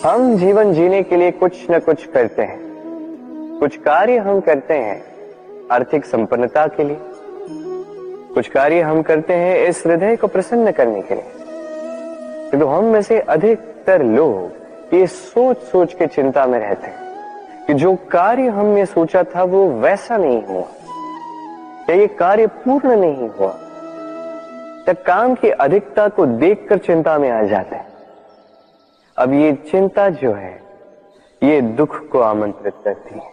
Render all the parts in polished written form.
हम जीवन जीने के लिए कुछ न कुछ करते हैं। कुछ कार्य हम करते हैं आर्थिक संपन्नता के लिए, कुछ कार्य हम करते हैं इस हृदय को प्रसन्न करने के लिए। किंतु हम में से अधिकतर लोग ये सोच सोच के चिंता में रहते हैं कि जो कार्य हमने सोचा था वो वैसा नहीं हुआ, या ये कार्य पूर्ण नहीं हुआ, तब काम की अधिकता को देखकर चिंता में आ जाते हैं। अब ये चिंता जो है ये दुख को आमंत्रित करती है,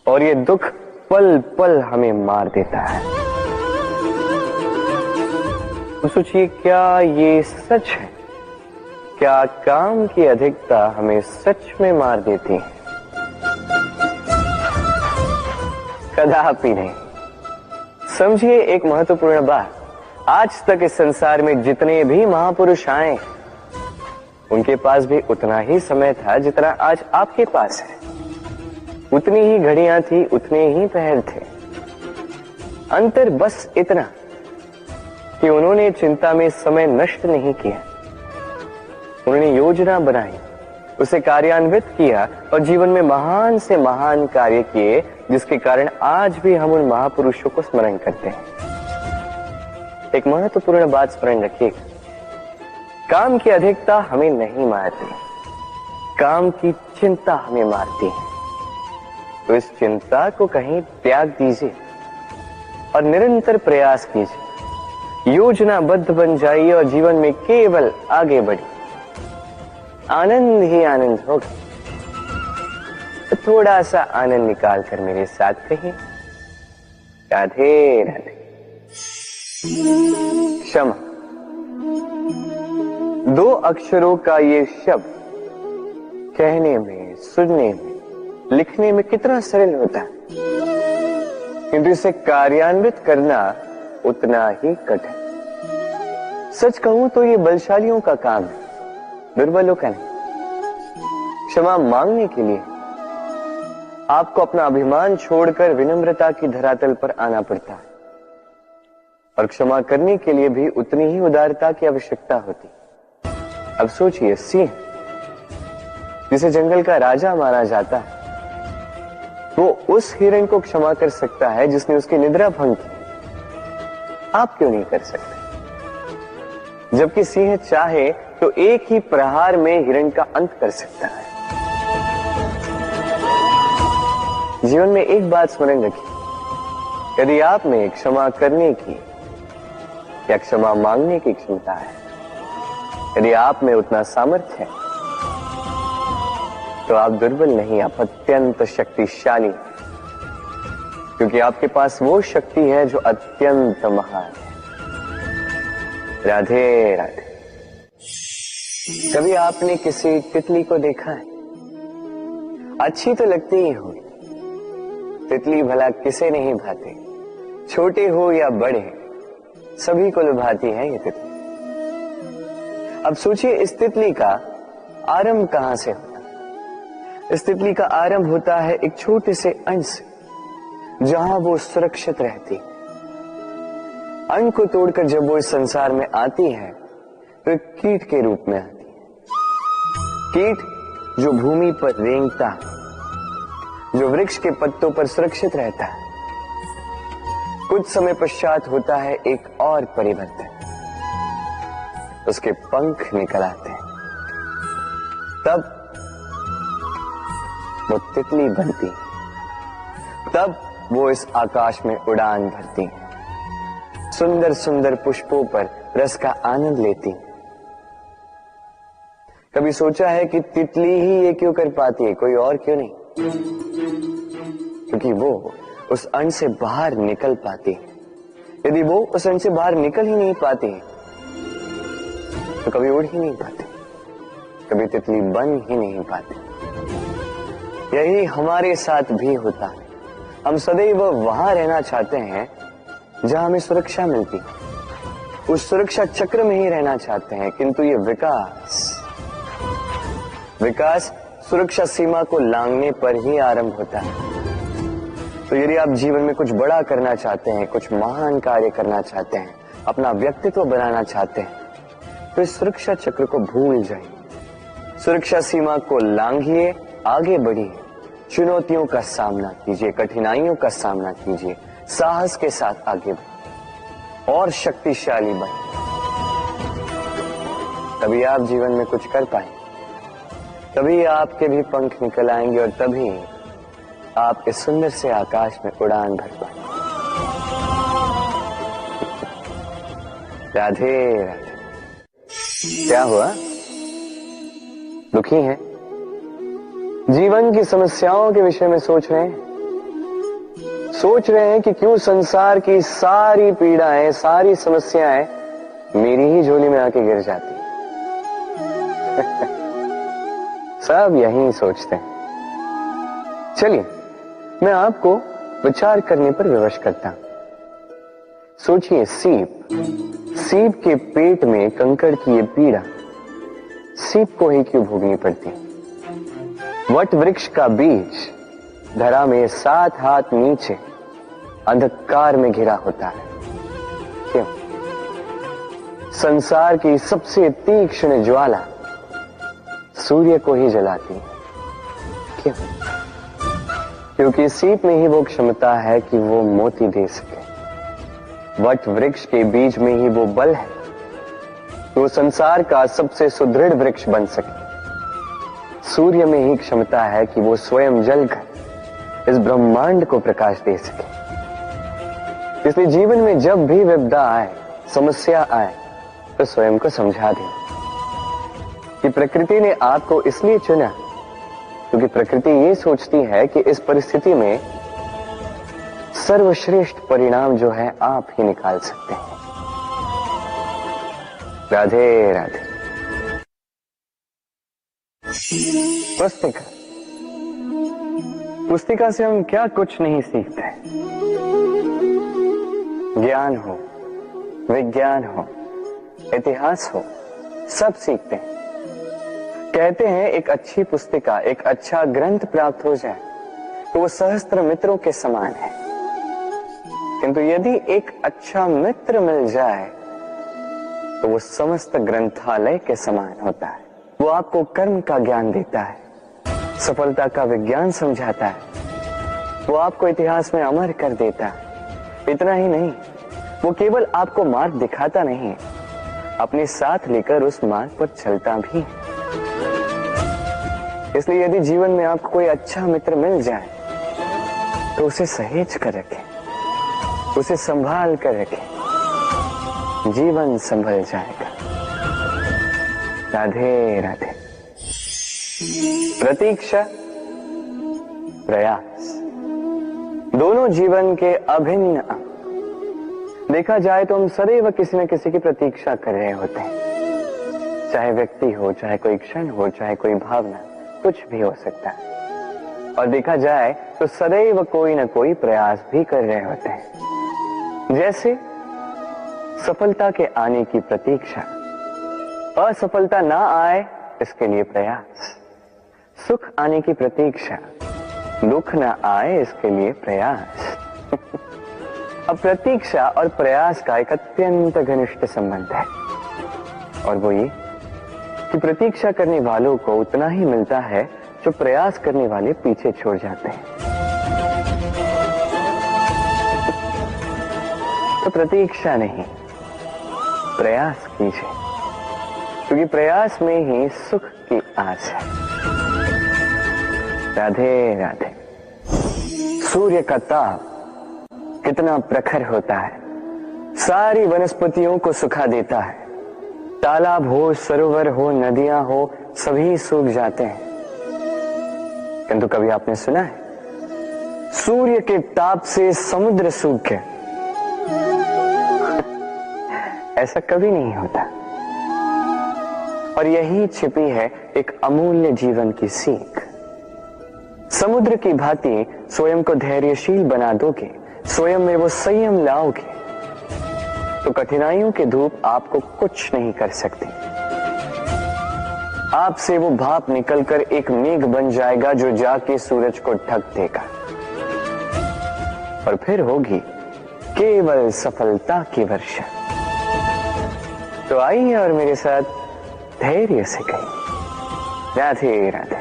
और ये दुख पल पल हमें मार देता है। तो सोचिए, क्या ये सच है? क्या काम की अधिकता हमें सच में मार देती है? कदापि नहीं। समझिए एक महत्वपूर्ण बात, आज तक इस संसार में जितने भी महापुरुष आए उनके पास भी उतना ही समय था जितना आज आपके पास है। उतनी ही घड़ियां थी, उतने ही पहर थे। अंतर बस इतना कि उन्होंने चिंता में समय नष्ट नहीं किया, उन्होंने योजना बनाई, उसे कार्यान्वित किया और जीवन में महान से महान कार्य किए, जिसके कारण आज भी हम उन महापुरुषों को स्मरण करते हैं। एक महत्वपूर्ण बात स्मरण रखिएगा, काम की अधिकता हमें नहीं मारती, काम की चिंता हमें मारती है। तो इस चिंता को कहीं त्याग दीजिए और निरंतर प्रयास कीजिए, योजनाबद्ध बन जाइए और जीवन में केवल आगे बढ़िए। आनंद ही आनंद होगा। तो थोड़ा सा आनंद निकाल कर मेरे साथ कहिए, राधे राधे। क्षमा, दो अक्षरों का ये शब्द कहने में, सुनने में, लिखने में कितना सरल होता है, किंतु इसे कार्यान्वित करना उतना ही कठिन। सच कहूं तो ये बलशालियों का काम है, दुर्बलों का नहीं। क्षमा मांगने के लिए आपको अपना अभिमान छोड़कर विनम्रता की धरातल पर आना पड़ता है, और क्षमा करने के लिए भी उतनी ही उदारता की आवश्यकता होती। अब सोचिए, सिंह जिसे जंगल का राजा माना जाता है, वो उस हिरण को क्षमा कर सकता है जिसने उसकी निद्रा भंग की। आप क्यों नहीं कर सकते? जबकि सिंह चाहे तो एक ही प्रहार में हिरण का अंत कर सकता है। जीवन में एक बात स्मरण रखिए, यदि आप में क्षमा करने की या क्षमा मांगने की क्षमता है, यदि आप में उतना सामर्थ्य है, तो आप दुर्बल नहीं, आप अत्यंत शक्तिशाली, क्योंकि आपके पास वो शक्ति है जो अत्यंत महान है। राधे राधे। कभी आपने किसी तितली को देखा है? अच्छी तो लगती ही होगी। तितली भला किसे नहीं भाती, छोटे हो या बड़े, सभी को लुभाती है ये तितली। अब सोचिए, इस तितली का आरंभ कहां से होता है? इस तितली का आरंभ होता है एक छोटे से अंड से, जहां वो सुरक्षित रहती। अंड को तोड़कर जब वो इस संसार में आती है तो एक कीट के रूप में आती है। कीट जो भूमि पर रेंगता है, जो वृक्ष के पत्तों पर सुरक्षित रहता है। कुछ समय पश्चात होता है एक और परिवर्तन, उसके पंख निकल आते हैं, तब वो तितली बनती, तब वो इस आकाश में उड़ान भरती, सुंदर सुंदर पुष्पों पर रस का आनंद लेती। कभी सोचा है कि तितली ही ये क्यों कर पाती है, कोई और क्यों नहीं? क्योंकि वो उस अंड से बाहर निकल पाती है। यदि वो उस अंड से बाहर निकल ही नहीं पाती तो कभी उड़ ही नहीं पाती, कभी तितली बन ही नहीं पाती। यही हमारे साथ भी होता है। हम सदैव वहां रहना चाहते हैं जहां हमें सुरक्षा मिलती, उस सुरक्षा चक्र में ही रहना चाहते हैं, किंतु ये विकास सुरक्षा सीमा को लांघने पर ही आरंभ होता है। तो यदि आप जीवन में कुछ बड़ा करना चाहते हैं, कुछ महान कार्य करना चाहते हैं, अपना व्यक्तित्व बनाना चाहते हैं, तो इस सुरक्षा चक्र को भूल जाइए। सुरक्षा सीमा को लांघिए, आगे बढ़िए, चुनौतियों का सामना कीजिए, कठिनाइयों का सामना कीजिए, साहस के साथ आगे बढ़िए और शक्तिशाली बनिए। तभी आप जीवन में कुछ कर पाएंगे, तभी आपके भी पंख निकल आएंगे और तभी आप इस सुंदर से आकाश में उड़ान भर पाएंगे। राधे राधे। क्या हुआ? दुखी हैं? जीवन की समस्याओं के विषय में सोच रहे हैं? सोच रहे हैं कि क्यों संसार की सारी पीड़ाएं, सारी समस्याएं मेरी ही झोली में आके गिर जाती हैं? सब यही सोचते हैं। चलिए, मैं आपको विचार करने पर विवश करता हूं। सोचिए, सीप के पेट में कंकड़ की ये पीड़ा सीप को ही क्यों भोगनी पड़ती? वट वृक्ष का बीज धरा में 7 हाथ नीचे अंधकार में घिरा होता है, क्यों? संसार की सबसे तीक्ष्ण ज्वाला सूर्य को ही जलाती है, क्यों? क्योंकि सीप में ही वो क्षमता है कि वो मोती दे सके। वट वृक्ष के बीज में ही वो बल है कि वो संसार का सबसे सुदृढ़ वृक्ष बन सके। सूर्य में ही क्षमता है कि वो स्वयं जलकर इस ब्रह्मांड को प्रकाश दे सके। इसलिए जीवन में जब भी विपदा आए, समस्या आए, तो स्वयं को समझा दें कि प्रकृति ने आपको इसलिए चुना क्योंकि प्रकृति ये सोचती है कि इस परिस्थिति में सर्वश्रेष्ठ परिणाम जो है आप ही निकाल सकते हैं। राधे राधे। पुस्तिका से हम क्या कुछ नहीं सीखते। ज्ञान हो, विज्ञान हो, इतिहास हो, सब सीखते हैं। कहते हैं एक अच्छी पुस्तिका, एक अच्छा ग्रंथ प्राप्त हो जाए तो वो सहस्त्र मित्रों के समान है, किंतु यदि एक अच्छा मित्र मिल जाए तो वो समस्त ग्रंथालय के समान होता है। वो आपको कर्म का ज्ञान देता है, सफलता का विज्ञान समझाता है, वो आपको इतिहास में अमर कर देता है। इतना ही नहीं, वो केवल आपको मार्ग दिखाता नहीं, अपने साथ लेकर उस मार्ग पर चलता भी है। इसलिए यदि जीवन में आपको कोई अच्छा मित्र मिल जाए तो उसे सहेज कर रखें, उसे संभाल कर रखें, जीवन संभल जाएगा। राधे राधे। प्रतीक्षा, प्रयास, दोनों जीवन के अभिन्न अंग। देखा जाए तो हम सदैव किसी न किसी की प्रतीक्षा कर रहे होते हैं, चाहे व्यक्ति हो, चाहे कोई क्षण हो, चाहे कोई भावना, कुछ भी हो सकता है। और देखा जाए तो सदैव कोई न कोई प्रयास भी कर रहे होते हैं, जैसे सफलता के आने की प्रतीक्षा, असफलता ना आए इसके लिए प्रयास, सुख आने की प्रतीक्षा, दुख ना आए इसके लिए प्रयास। अब प्रतीक्षा और प्रयास का एक अत्यंत घनिष्ठ संबंध है, और वो ये कि प्रतीक्षा करने वालों को उतना ही मिलता है जो प्रयास करने वाले पीछे छोड़ जाते हैं। तो प्रतीक्षा नहीं, प्रयास कीजिए, क्योंकि प्रयास में ही सुख की आस है। राधे राधे। सूर्य का ताप कितना प्रखर होता है, सारी वनस्पतियों को सुखा देता है। तालाब हो, सरोवर हो, नदियां हो, सभी सूख जाते हैं। किंतु कभी आपने सुना है सूर्य के ताप से समुद्र सूख गया? ऐसा कभी नहीं होता। और यही छिपी है एक अमूल्य जीवन की सीख। समुद्र की भांति स्वयं को धैर्यशील बना दोगे, स्वयं में वो संयम लाओगे, तो कठिनाइयों के धूप आपको कुछ नहीं कर सकती। आपसे वो भाप निकलकर एक मेघ बन जाएगा जो जाके सूरज को ढक देगा, और फिर होगी केवल सफलता की वर्षा। तो आइए और मेरे साथ धैर्य से कहिए, राधे राधे।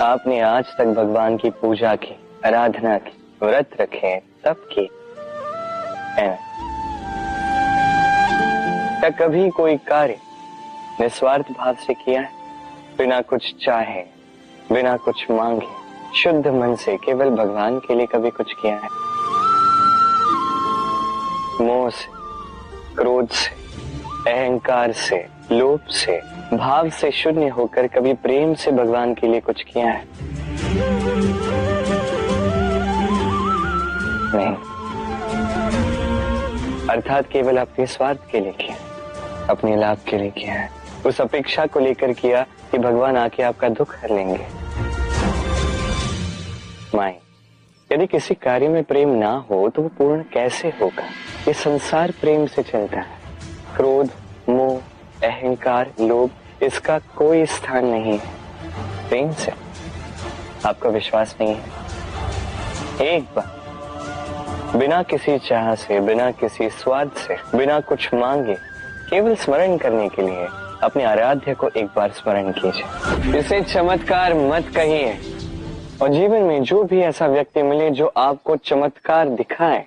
आपने आज तक भगवान की पूजा की, आराधना की, व्रत रखे, तप की है ना? क्या कभी कोई कार्य निस्वार्थ भाव से किया है? बिना कुछ चाहे, बिना कुछ मांगे, शुद्ध मन से केवल भगवान के लिए कभी कुछ किया है? मोह से, क्रोध से, अहंकार से, लोभ से, भाव से शून्य होकर कभी प्रेम से भगवान के लिए कुछ किया है? नहीं। अर्थात केवल अपने स्वार्थ के लिए किया, अपने लाभ के लिए किया है, उस अपेक्षा को लेकर किया कि भगवान आके आपका दुख हर लेंगे। माई, यदि किसी कार्य में प्रेम ना हो तो वो पूर्ण कैसे होगा? ये संसार प्रेम से चलता है। क्रोध, मोह, अहंकार, लोभ, इसका कोई स्थान नहीं है प्रेम से। आपका विश्वास नहीं है? एक बार बिना किसी चाह से, बिना किसी स्वार्थ से, बिना कुछ मांगे, केवल स्मरण करने के लिए अपने आराध्य को एक बार स्मरण कीजिए। इसे चमत्कार मत कहिए, और जीवन में जो भी ऐसा व्यक्ति मिले जो आपको चमत्कार दिखाए,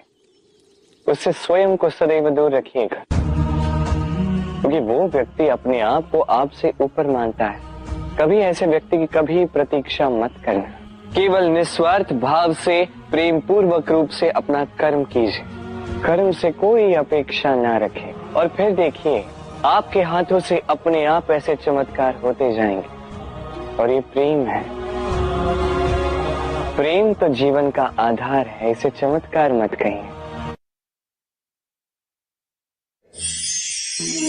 उससे स्वयं को सदैव दूर रखिएगा, क्योंकि वो व्यक्ति अपने आप को आपसे ऊपर मानता है। कभी ऐसे व्यक्ति की कभी प्रतीक्षा मत करना। केवल निस्वार्थ भाव से, प्रेम पूर्वक रूप से अपना कर्म कीजिए। कर्म से कोई अपेक्षा ना रखें, और फिर देखिए आपके हाथों से अपने आप ऐसे चमत्कार होते जाएंगे। और ये प्रेम है। प्रेम तो जीवन का आधार है, इसे चमत्कार मत कहिए।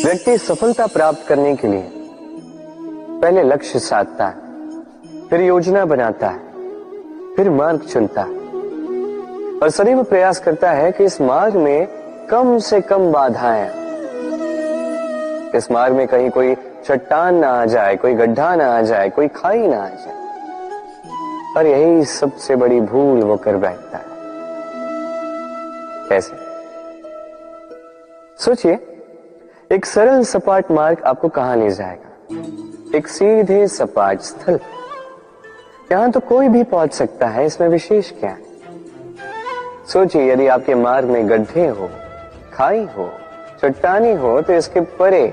व्यक्ति सफलता प्राप्त करने के लिए पहले लक्ष्य साधता है, फिर योजना बनाता है, फिर मार्ग चुनता है, और सदैव प्रयास करता है कि इस मार्ग में कम से कम बाधाएं, इस मार्ग में कहीं कोई चट्टान ना आ जाए, कोई गड्ढा ना आ जाए, कोई खाई ना आ जाए। और यही सबसे बड़ी भूल वो कर बैठता है। कैसे? सोचिए, एक सरल सपाट मार्ग आपको कहां ले जाएगा? एक सीधे सपाट स्थल। यहां तो कोई भी पहुंच सकता है, इसमें विशेष क्या है? सोचिए, यदि आपके मार्ग में गड्ढे हो, खाई हो, चट्टानी हो, तो इसके परे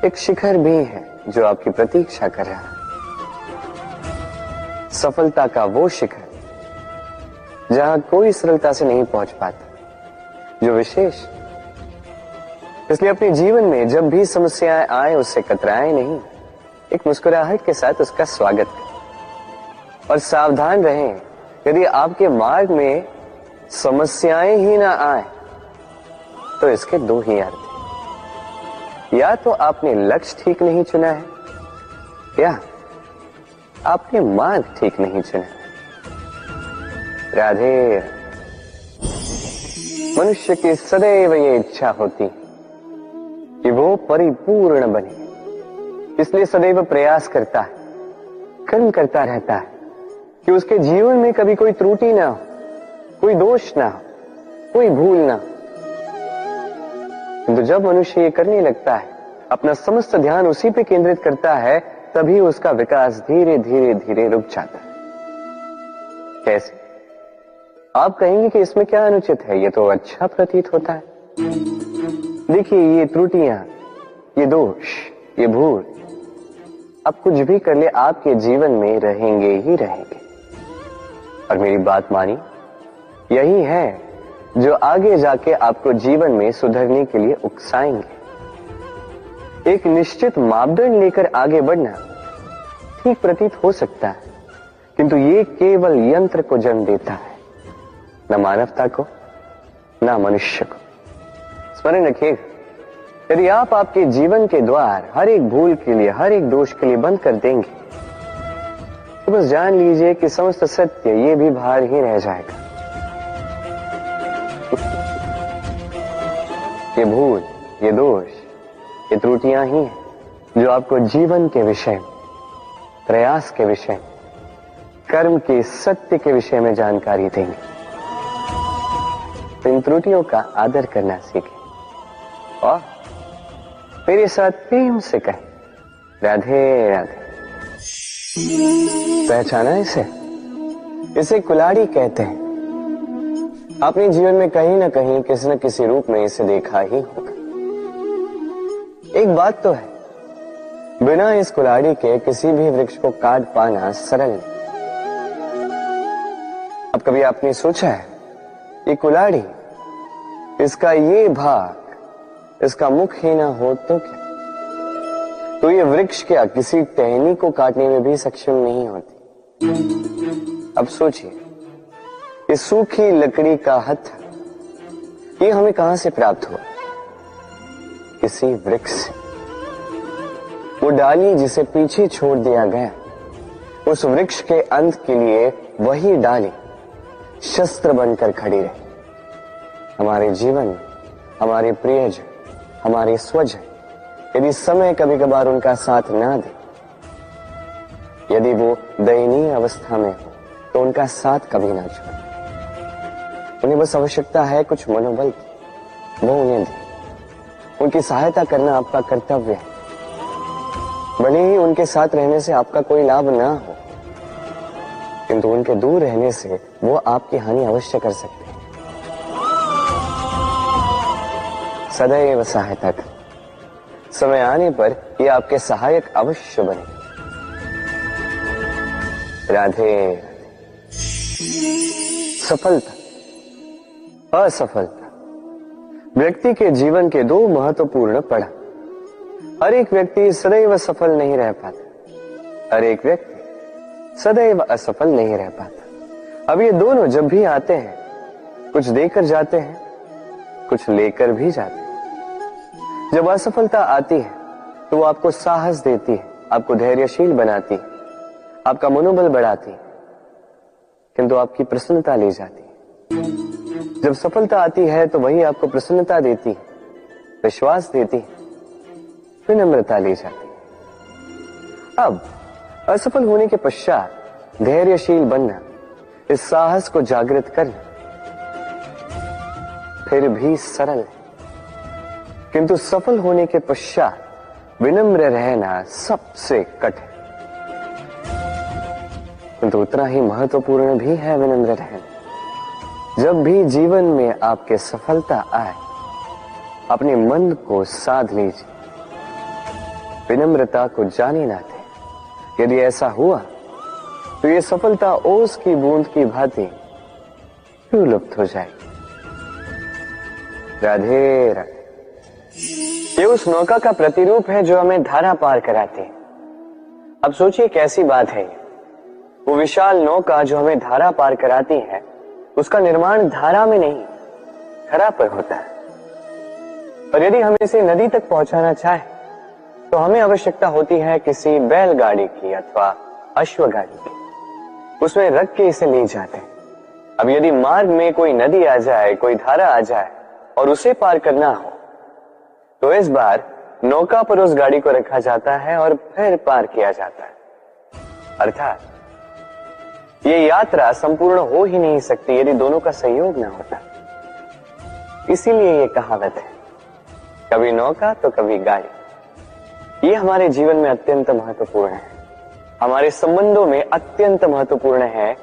एक शिखर भी है जो आपकी प्रतीक्षा कर रहा है। सफलता का वो शिखर जहां कोई सरलता से नहीं पहुंच पाता, जो विशेष। इसलिए अपने जीवन में जब भी समस्याएं आए, उससे कतराएं नहीं, एक मुस्कुराहट के साथ उसका स्वागत करें। और सावधान रहें, यदि आपके मार्ग में समस्याएं ही ना आए तो इसके दो ही अर्थ हैं। या तो आपने लक्ष्य ठीक नहीं चुना है, या आपने मार्ग ठीक नहीं चुना। राधे। मनुष्य की सदैव ये इच्छा होती कि वो परिपूर्ण बने, इसलिए सदैव प्रयास करता है, कर्म करता रहता है कि उसके जीवन में कभी कोई त्रुटि ना हो, कोई दोष ना हो, कोई भूल ना हो। किंतु जब मनुष्य ये करने लगता है, अपना समस्त ध्यान उसी पे केंद्रित करता है, तभी उसका विकास धीरे धीरे धीरे रुक जाता है। कैसे? आप कहेंगे कि इसमें क्या अनुचित है, ये तो अच्छा प्रतीत होता है। देखिए, ये त्रुटियां, ये दोष, ये भूल, अब कुछ भी कर ले आपके जीवन में रहेंगे ही रहेंगे। और मेरी बात मानी, यही है जो आगे जाके आपको जीवन में सुधरने के लिए उकसाएंगे। एक निश्चित मापदंड लेकर आगे बढ़ना ठीक प्रतीत हो सकता है, किंतु ये केवल यंत्र को जन्म देता है, न मानवता को, न मनुष्य को। स्मरण रखिएगा, यदि आप आपके जीवन के द्वार हर एक भूल के लिए, हर एक दोष के लिए बंद कर देंगे, तो बस जान लीजिए कि समस्त सत्य ये भी बाहर ही रह जाएगा। ये भूल, ये दोष, ये त्रुटियां ही हैं जो आपको जीवन के विषय, प्रयास के विषय, कर्म के सत्य के विषय में जानकारी देंगे। तो इन त्रुटियों का आदर करना सीखें और मेरे साथ प्रेम से कहें, राधे राधे। पहचाना इसे? इसे कुल्हाड़ी कहते हैं। आपने जीवन में कहीं ना कहीं किसी न किसी रूप में इसे देखा ही होगा। एक बात तो है, बिना इस कुल्हाड़ी के किसी भी वृक्ष को काट पाना सरल नहीं। अब कभी आपने सोचा है, ये कुल्हाड़ी, इसका ये भाग, इसका मुख ही ना हो तो क्या? तो ये वृक्ष क्या किसी टहनी को काटने में भी सक्षम नहीं होती? अब सोचिए, इस सूखी लकड़ी का हत्था ये हमें कहां से प्राप्त हुआ? किसी वृक्ष से। वो डाली जिसे पीछे छोड़ दिया गया, उस वृक्ष के अंत के लिए वही डाली शस्त्र बनकर खड़ी रही। हमारे जीवन, हमारे प्रियजन, हमारे स्वजन, यदि समय कभी कभार उनका साथ ना दे, यदि वो दयनीय अवस्था में हो, तो उनका साथ कभी ना छोड़े। उन्हें बस आवश्यकता है कुछ मनोबल की, वो उन्हें दे। उनकी सहायता करना आपका कर्तव्य है। भले ही उनके साथ रहने से आपका कोई लाभ ना हो, किंतु उनके दूर रहने से वो आपकी हानि अवश्य कर सकते हैं। सदैव सहायता कर, समय आने पर ये आपके सहायक अवश्य बने। राधे राधे। सफलता, असफलता व्यक्ति के जीवन के दो महत्वपूर्ण पड़ाव। हर एक व्यक्ति सदैव सफल नहीं रह पाता, हर एक व्यक्ति सदैव असफल नहीं रह पाता। अब ये दोनों जब भी आते हैं, कुछ देकर जाते हैं, कुछ लेकर भी जाते हैं। जब असफलता आती है तो वो आपको साहस देती है, आपको धैर्यशील बनाती है, आपका मनोबल बढ़ाती है, किंतु आपकी प्रसन्नता ले जाती है। जब सफलता आती है तो वही आपको प्रसन्नता देती है, विश्वास देती है, विनम्रता ले जाती है। अब असफल होने के पश्चात धैर्यशील बनना, इस साहस को जागृत करना फिर भी सरल है, किंतु सफल होने के पश्चात विनम्र रहना सबसे कठिन, किंतु उतना ही महत्वपूर्ण भी है विनम्र रहना। जब भी जीवन में आपके सफलता आए, अपने मन को साध लीजिए, विनम्रता को जाने ना दें। यदि ऐसा हुआ तो ये सफलता ओस की बूंद की भांति क्यों लुप्त हो जाएगी। राधे राधे। ये उस नौका का प्रतिरूप है जो हमें धारा पार कराती है। अब सोचिए कैसी बात है ये। वो विशाल नौका जो हमें धारा पार कराती है, उसका निर्माण धारा में नहीं, धरा पर होता है। और यदि हम इसे नदी तक पहुंचाना चाहें तो हमें आवश्यकता होती है किसी बैलगाड़ी की अथवा अश्वगाड़ी की। उसमें रख के इसे ले जाते हैं। अब यदि मार्ग में कोई नदी आ जाए, कोई धारा आ जाए और उसे पार करना हो, तो इस बार नौका पर उस गाड़ी को रखा जाता है और फिर पार किया जाता है। अर्थात ये यात्रा संपूर्ण हो ही नहीं सकती यदि दोनों का सहयोग ना होता। इसीलिए ये कहावत है, कभी नौका तो कभी गाड़ी। ये हमारे जीवन में अत्यंत महत्वपूर्ण है, हमारे संबंधों में अत्यंत महत्वपूर्ण है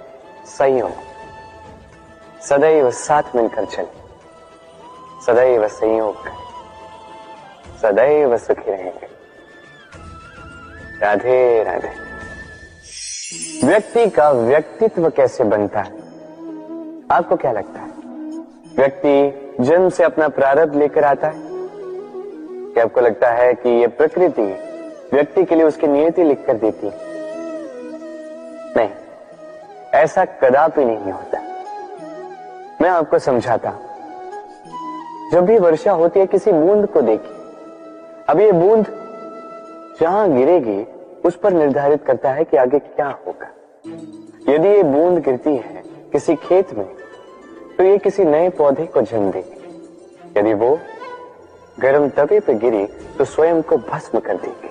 सहयोग। सदैव साथ मिलकर चले, सदैव संयोग करें, सदैव सुखी रहेंगे। राधे राधे। व्यक्ति का व्यक्तित्व कैसे बनता है, आपको क्या लगता है? व्यक्ति जन्म से अपना प्रारब्ध लेकर आता है, क्या आपको लगता है कि ये प्रकृति व्यक्ति के लिए उसकी नियति लिख कर देती है? नहीं, ऐसा कदापि नहीं होता। मैं आपको समझाता हूं। जब भी वर्षा होती है, किसी बूंद को देखिए। अब ये बूंद जहां गिरेगी उस पर निर्धारित करता है कि आगे क्या होगा। यदि ये बूंद गिरती है किसी खेत में, तो ये किसी नए पौधे को जन्म देगी। यदि वो गर्म तवे पे गिरी तो स्वयं को भस्म कर देगी।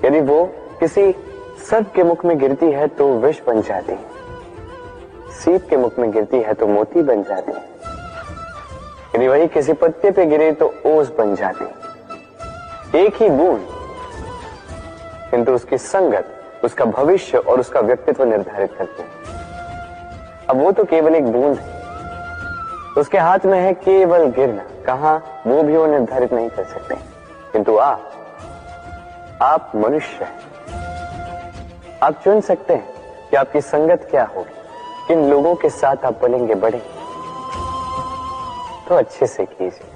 यदि वो किसी सर्प के मुख में गिरती है तो विष बन जाती है, सीप के मुख में गिरती है तो मोती बन जाती है, यदि वही किसी पत्ते पे गिरे तो ओस बन जाती है। एक ही बूंद, किंतु उसकी संगत उसका भविष्य और उसका व्यक्तित्व निर्धारित करते हैं। अब वो तो केवल एक बूंद है, उसके हाथ में है केवल गिरना, कहां वो भी वो निर्धारित नहीं कर सकते। किंतु आप मनुष्य हैं, आप चुन सकते हैं कि आपकी संगत क्या होगी, किन लोगों के साथ आप बनेंगे बढ़ेंगे। तो अच्छे से कीजिए,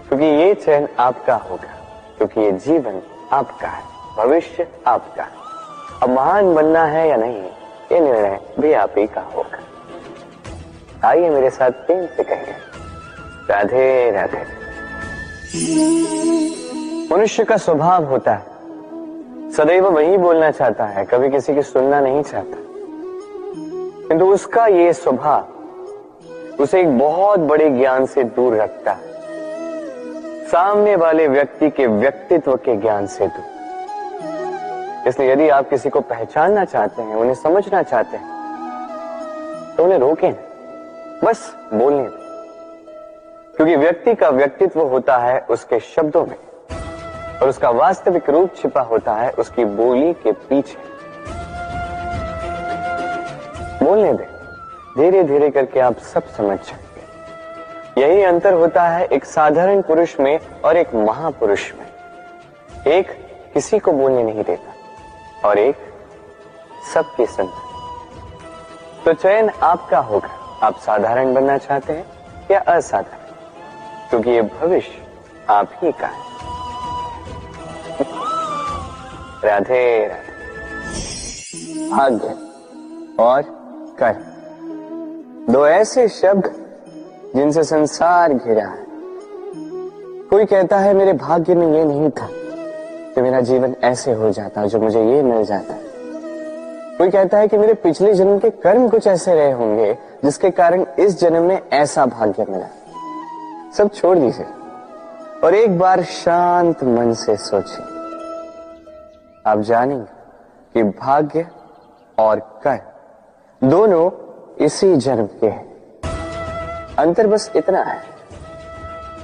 क्योंकि ये चयन आपका होगा, क्योंकि ये जीवन आपका है, भविष्य आपका है। अब महान बनना है या नहीं, ये निर्णय भी आप ही का होगा। आइए मेरे साथ प्रेम से कहिए, राधे राधे। मनुष्य का स्वभाव होता है सदैव वही बोलना चाहता है, कभी किसी की सुनना नहीं चाहता। किंतु उसका ये स्वभाव उसे एक बहुत बड़े ज्ञान से दूर रखता है, सामने वाले व्यक्ति के व्यक्तित्व के ज्ञान से दूर। इसलिए यदि आप किसी को पहचानना चाहते हैं, उन्हें समझना चाहते हैं, तो उन्हें रोकें, बस बोलने दें। क्योंकि व्यक्ति का व्यक्तित्व होता है उसके शब्दों में, और उसका वास्तविक रूप छिपा होता है उसकी बोली के पीछे। बोलने दें, धीरे धीरे करके आप सब समझ जाएंगे। यही अंतर होता है एक साधारण पुरुष में और एक महापुरुष में। एक किसी को बोलने नहीं देता और एक सबकी सुनता। तो चयन आपका होगा, आप साधारण बनना चाहते हैं या असाधारण, क्योंकि ये भविष्य आप ही का है। राधे राधे। भाग्य और कर्म, दो ऐसे शब्द जिनसे संसार घिरा है। कोई कहता है मेरे भाग्य में ये नहीं था कि मेरा जीवन ऐसे हो जाता, जो मुझे ये मिल जाता। कोई कहता है कि मेरे पिछले जन्म के कर्म कुछ ऐसे रहे होंगे जिसके कारण इस जन्म में ऐसा भाग्य मिला। सब छोड़ दीजिए और एक बार शांत मन से सोचिए। आप जानेंगे कि भाग्य और कर्म दोनों इसी जन्म के हैं। अंतर बस इतना है।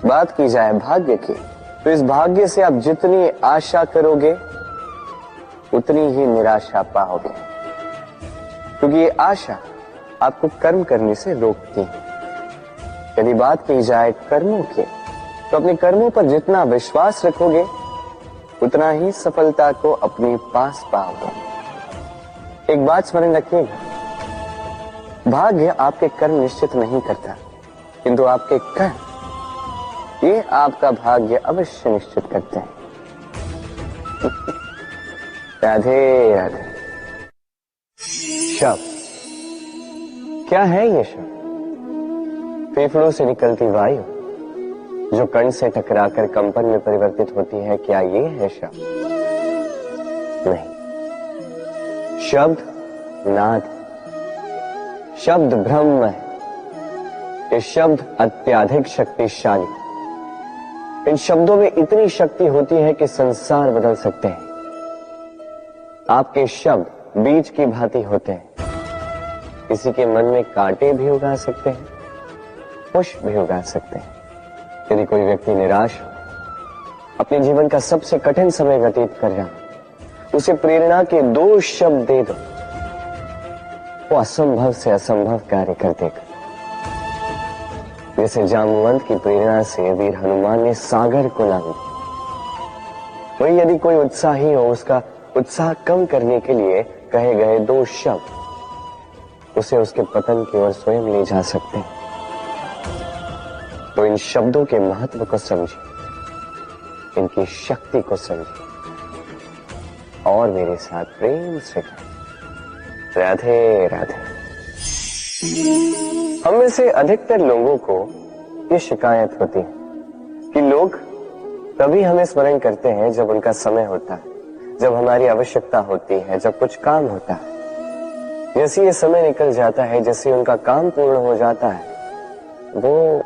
बात की जाए भाग्य की, तो इस भाग्य से आप जितनी आशा करोगे उतनी ही निराशा पाओगे, क्योंकि ये आशा आपको कर्म करने से रोकती है। यदि बात की जाए कर्मों की, तो अपने कर्मों पर जितना विश्वास रखोगे उतना ही सफलता को अपने पास पाओगे। एक बात स्मरण रखिएगा, भाग्य आपके कर्म निश्चित नहीं करता, किंतु आपके कर्म ये आपका भाग्य अवश्य निश्चित करते हैं। राधे राधे। शब्द क्या है ये शब्द? फेफड़ों से निकलती वायु जो कण से टकराकर कंपन में परिवर्तित होती है, क्या ये है शब्द? नहीं। शब्द नाद, शब्द ब्रह्म है। ये शब्द अत्यधिक शक्तिशाली। इन शब्दों में इतनी शक्ति होती है कि संसार बदल सकते हैं। आपके शब्द बीज की भांति होते हैं, किसी के मन में कांटे भी उगा सकते हैं, पुष्प भी उगा सकते हैं। यदि कोई व्यक्ति निराश हो, अपने जीवन का सबसे कठिन समय व्यतीत कर रहा है, उसे प्रेरणा के 2 शब्द दे दो, वो असंभव से असंभव कार्य कर देगा। जैसे जामवंत की प्रेरणा से वीर हनुमान ने सागर को लांघा, वही यदि कोई उत्साही हो, उसका उत्साह कम करने के लिए कहे गए 2 शब्द उसे उसके पतन की ओर स्वयं ले जा सकते हैं। तो इन शब्दों के महत्व को समझिए, इनकी शक्ति को समझिए और मेरे साथ प्रेम से कहें, राधे राधे। हम में से अधिकतर लोगों को ये शिकायत होती है कि लोग तभी हमें स्मरण करते हैं जब उनका समय होता है, जब हमारी आवश्यकता होती है, जब कुछ काम होता है। जैसे ये समय निकल जाता है, जैसे उनका काम पूर्ण हो जाता है, वो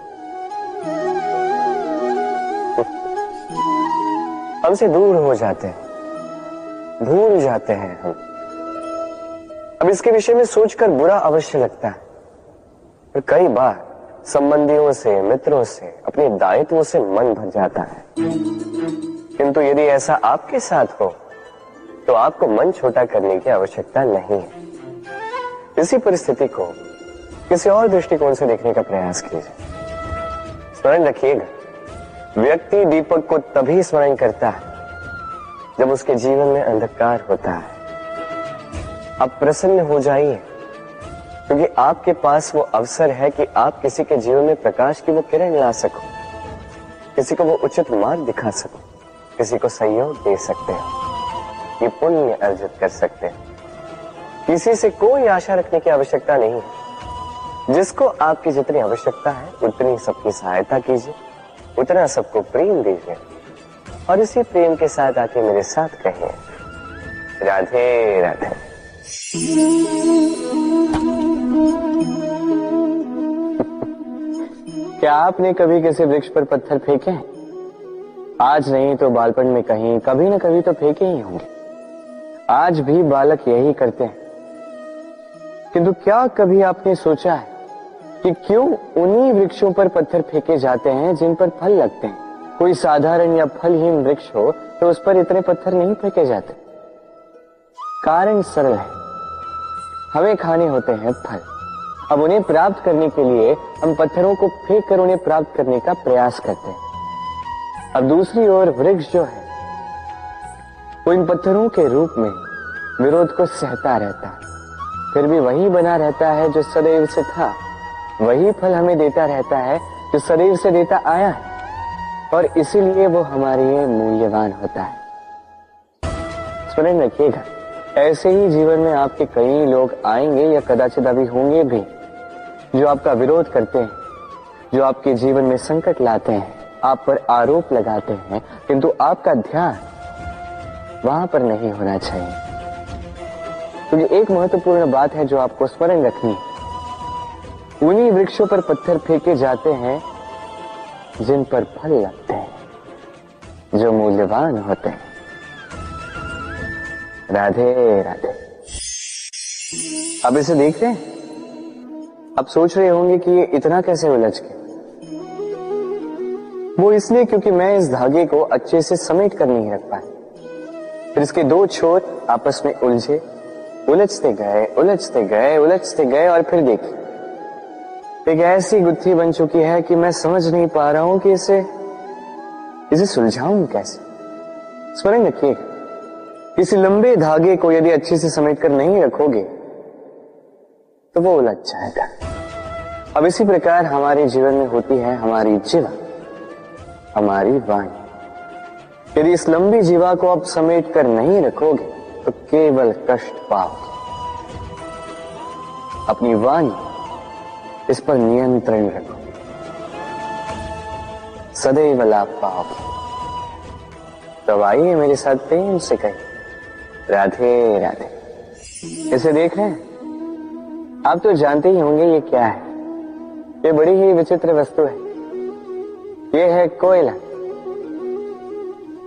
हमसे दूर हो जाते हैं, भूल जाते हैं हम। अब इसके विषय में सोचकर बुरा अवश्य लगता है। और कई बार संबंधियों से, मित्रों से, अपने दायित्वों से मन भर जाता है। किंतु यदि ऐसा आपके साथ हो तो आपको मन छोटा करने की आवश्यकता नहीं है। इसी परिस्थिति को किसी और दृष्टिकोण से देखने का प्रयास कीजिए। स्मरण रखिएगा, व्यक्ति दीपक को तभी स्मरण करता है जब उसके जीवन में अंधकार होता है। आप प्रसन्न हो जाइए, क्योंकि आपके पास वो अवसर है कि आप किसी के जीवन में प्रकाश की वो किरण ला सको, किसी को वो उचित मार्ग दिखा सको, किसी को सहयोग दे सकते हो, ये पुण्य अर्जित कर सकते हैं। किसी से कोई आशा रखने की आवश्यकता नहीं है। जिसको आपकी जितनी आवश्यकता है उतनी सबकी सहायता कीजिए, उतना सबको प्रेम दीजिए, और इसी प्रेम के साथ आके मेरे साथ कहिए, राधे राधे। क्या आपने कभी किसी वृक्ष पर पत्थर फेंके हैं? आज नहीं तो बालपन में कहीं कभी न कभी तो फेंके ही होंगे। आज भी बालक यही करते हैं। किंतु क्या कभी आपने सोचा है कि क्यों उन्हीं वृक्षों पर पत्थर फेंके जाते हैं जिन पर फल लगते हैं? कोई साधारण या फलहीन वृक्ष हो तो उस पर इतने पत्थर नहीं फेंके जाते। कारण सरल है, हमें खाने होते हैं फल। अब उन्हें प्राप्त करने के लिए हम पत्थरों को फेंक कर उन्हें प्राप्त करने का प्रयास करते हैं। अब दूसरी ओर वृक्ष जो है वो इन पत्थरों के रूप में विरोध को सहता रहता है, फिर भी वही बना रहता है जो सदैव से था। वही फल हमें देता रहता है जो सदैव से देता आया है, और इसीलिए वो हमारे लिए मूल्यवान होता है। स्मरण रखिएगा, ऐसे ही जीवन में आपके कई लोग आएंगे या कदाचित अभी होंगे भी जो आपका विरोध करते हैं, जो आपके जीवन में संकट लाते हैं, आप पर आरोप लगाते हैं, किंतु आपका ध्यान वहां पर नहीं होना चाहिए। क्योंकि एक महत्वपूर्ण बात है जो आपको स्मरण रखनी है। उन्हीं वृक्षों पर पत्थर फेंके जाते हैं जिन पर फल लगते हैं, जो मूल्यवान होते हैं। राधे राधे। अब इसे देख रहे हैं? अब सोच रहे होंगे कि ये इतना कैसे उलझ गया। वो इसलिए क्योंकि मैं इस धागे को अच्छे से समेट कर नहीं रख पाया। फिर इसके दो छोर आपस में उलझे, उलझते गए, उलझते गए, उलझते गए, और फिर देखिए एक ऐसी गुत्थी बन चुकी है कि मैं समझ नहीं पा रहा हूं कि इसे सुलझाऊं कैसे। स्मरण रखिएगा, किसी लंबे धागे को यदि अच्छे से समेट कर नहीं रखोगे तो वो उलझ जाएगा। अब इसी प्रकार हमारे जीवन में होती है हमारी जीवा, हमारी वाणी। यदि इस लंबी जीवा को आप समेट कर नहीं रखोगे तो केवल कष्ट पाओगे। अपनी वाणी, इस पर नियंत्रण रखो, सदैव लाभ पाओगे। तो आइए मेरे साथ प्रेम से कहिए, राधे राधे। इसे देख रहे हैं? आप तो जानते ही होंगे ये क्या है। ये बड़ी ही विचित्र वस्तु है। ये है कोयला।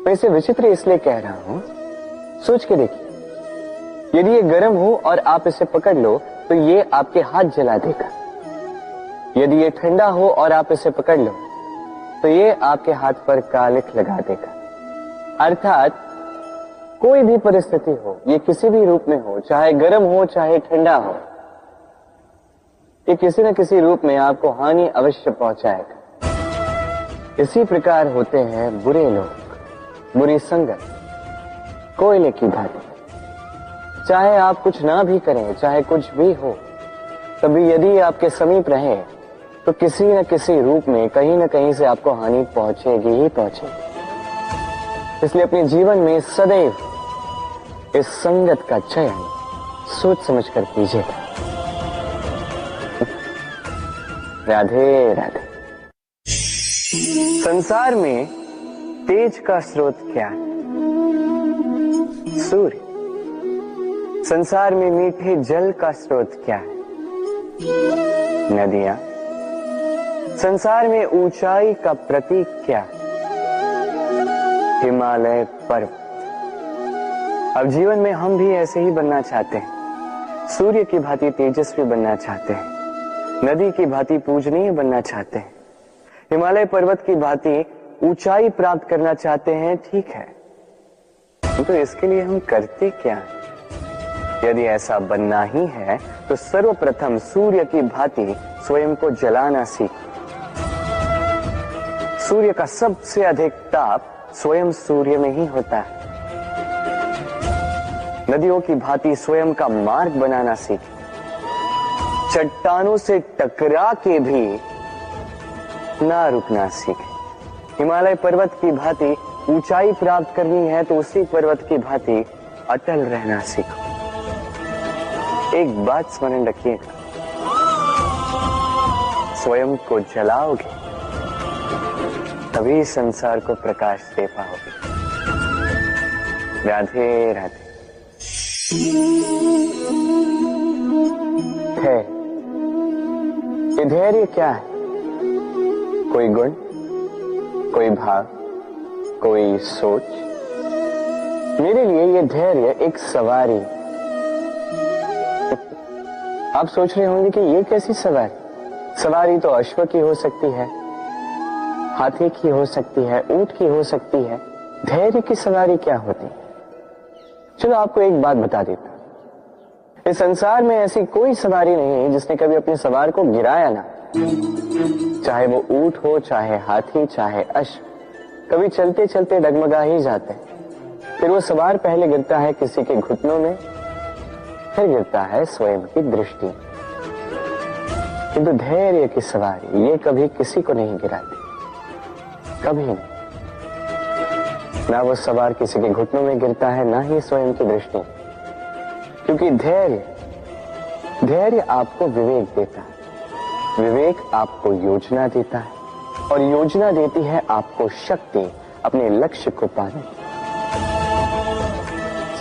मैं इसे विचित्र इसलिए कह रहा हूं, सोच के देखिए, यदि ये गर्म हो और आप इसे पकड़ लो तो ये आपके हाथ जला देगा। यदि ये ठंडा हो और आप इसे पकड़ लो तो ये आपके हाथ पर कालिख लगा देगा। अर्थात कोई भी परिस्थिति हो, ये किसी भी रूप में हो, चाहे गर्म हो चाहे ठंडा हो, ये किसी न किसी रूप में आपको हानि अवश्य पहुंचाएगा। इसी प्रकार होते हैं बुरे लोग, बुरी संगत, कोयले की भांति। चाहे आप कुछ ना भी करें, चाहे कुछ भी हो, तभी यदि आपके समीप रहे तो किसी न किसी रूप में कहीं न कहीं से आपको हानि पहुंचेगी ही पहुंचेगी। इसलिए अपने जीवन में सदैव इस संगत का चयन सोच समझ कर कीजिएगा। राधे राधे। संसार में तेज का स्रोत क्या है? सूर्य। संसार में मीठे जल का स्रोत क्या है? नदियां। संसार में ऊंचाई का प्रतीक क्या है? हिमालय पर्वत। अब जीवन में हम भी ऐसे ही बनना चाहते हैं। सूर्य की भांति तेजस्वी बनना चाहते हैं, नदी की भांति पूजनीय बनना चाहते हैं, हिमालय पर्वत की भांति ऊंचाई प्राप्त करना चाहते हैं, ठीक है, तो इसके लिए हम करते क्या हैं? यदि ऐसा बनना ही है तो सर्वप्रथम सूर्य की भांति स्वयं को जलाना सीख। सूर्य का सबसे अधिक ताप स्वयं सूर्य में ही होता है। नदियों की भांति स्वयं का मार्ग बनाना सीखें। चट्टानों से टकरा के भी ना रुकना सीखें। हिमालय पर्वत की भांति ऊंचाई प्राप्त करनी है तो उसी पर्वत की भांति अटल रहना सीखो। एक बात स्मरण रखिएगा, स्वयं को जलाओगे तभी संसार को प्रकाश दे पाओगे। राधे राधे। ये धैर्य क्या है? कोई गुण, कोई भाव, कोई सोच? मेरे लिए ये धैर्य एक सवारी। आप सोच रहे होंगे कि ये कैसी सवारी? सवारी तो अश्व की हो सकती है, हाथी की हो सकती है, ऊंट की हो सकती है। धैर्य की सवारी क्या होती है? चलो आपको एक बात बता देता हूं। इस संसार में ऐसी कोई सवारी नहीं है जिसने कभी अपने सवार को गिराया ना। चाहे वो ऊंट हो, चाहे हाथी, चाहे अश्व, कभी चलते चलते डगमगा ही जाते हैं। फिर वो सवार पहले गिरता है किसी के घुटनों में, फिर गिरता है स्वयं की दृष्टि। किंतु धैर्य की सवारी ये कभी किसी को नहीं गिराती, कभी नहीं। ना वो सवार किसी के घुटनों में गिरता है, ना ही स्वयं की दृष्टि। क्योंकि धैर्य आपको विवेक देता है, विवेक आपको योजना देता है, और योजना देती है आपको शक्ति अपने लक्ष्य को पाने की।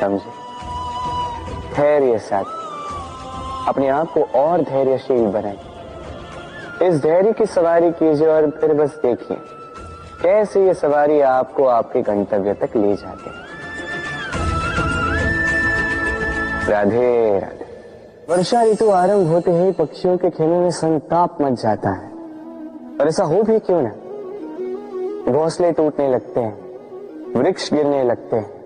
समझे? धैर्य साथ अपने आप को और धैर्यशील बनाइए। इस धैर्य की सवारी कीजिए और फिर बस देखिए कैसे ये सवारी आपको आपके गंतव्य तक ले जाती है। राधे राधे। वर्षा ऋतु आरंभ होते ही पक्षियों के खेलों में संताप मच जाता है, और ऐसा हो भी क्यों ना। घोंसले टूटने लगते हैं, वृक्ष गिरने लगते हैं।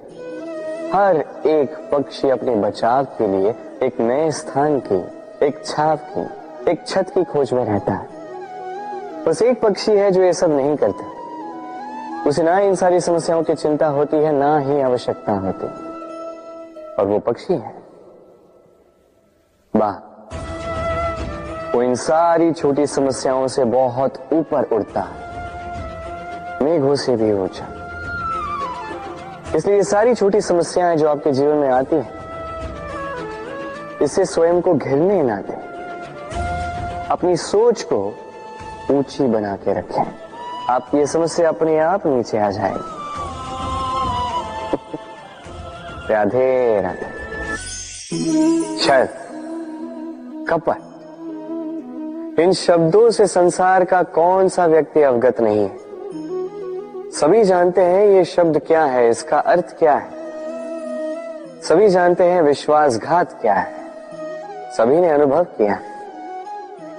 हर एक पक्षी अपने बचाव के लिए एक नए स्थान की, एक छाप की, एक छत की खोज में रहता है। बस एक पक्षी है जो ये सब नहीं करता। उसे ना इन सारी समस्याओं की चिंता होती है, ना ही आवश्यकता होती, और वो पक्षी है बाघ। वो इन सारी छोटी समस्याओं से बहुत ऊपर उड़ता है, मेघों से भी ऊंचा। इसलिए ये सारी छोटी समस्याएं जो आपके जीवन में आती हैं, इससे स्वयं को घिरने ना दें। अपनी सोच को ऊंची बना के रखें। आपकी ये समस्या अपने आप नीचे आ जाएगी। राधे राधे। छल, कपट, इन शब्दों से संसार का कौन सा व्यक्ति अवगत नहीं है? सभी जानते हैं ये शब्द क्या है, इसका अर्थ क्या है। सभी जानते हैं विश्वासघात क्या है, सभी ने अनुभव किया।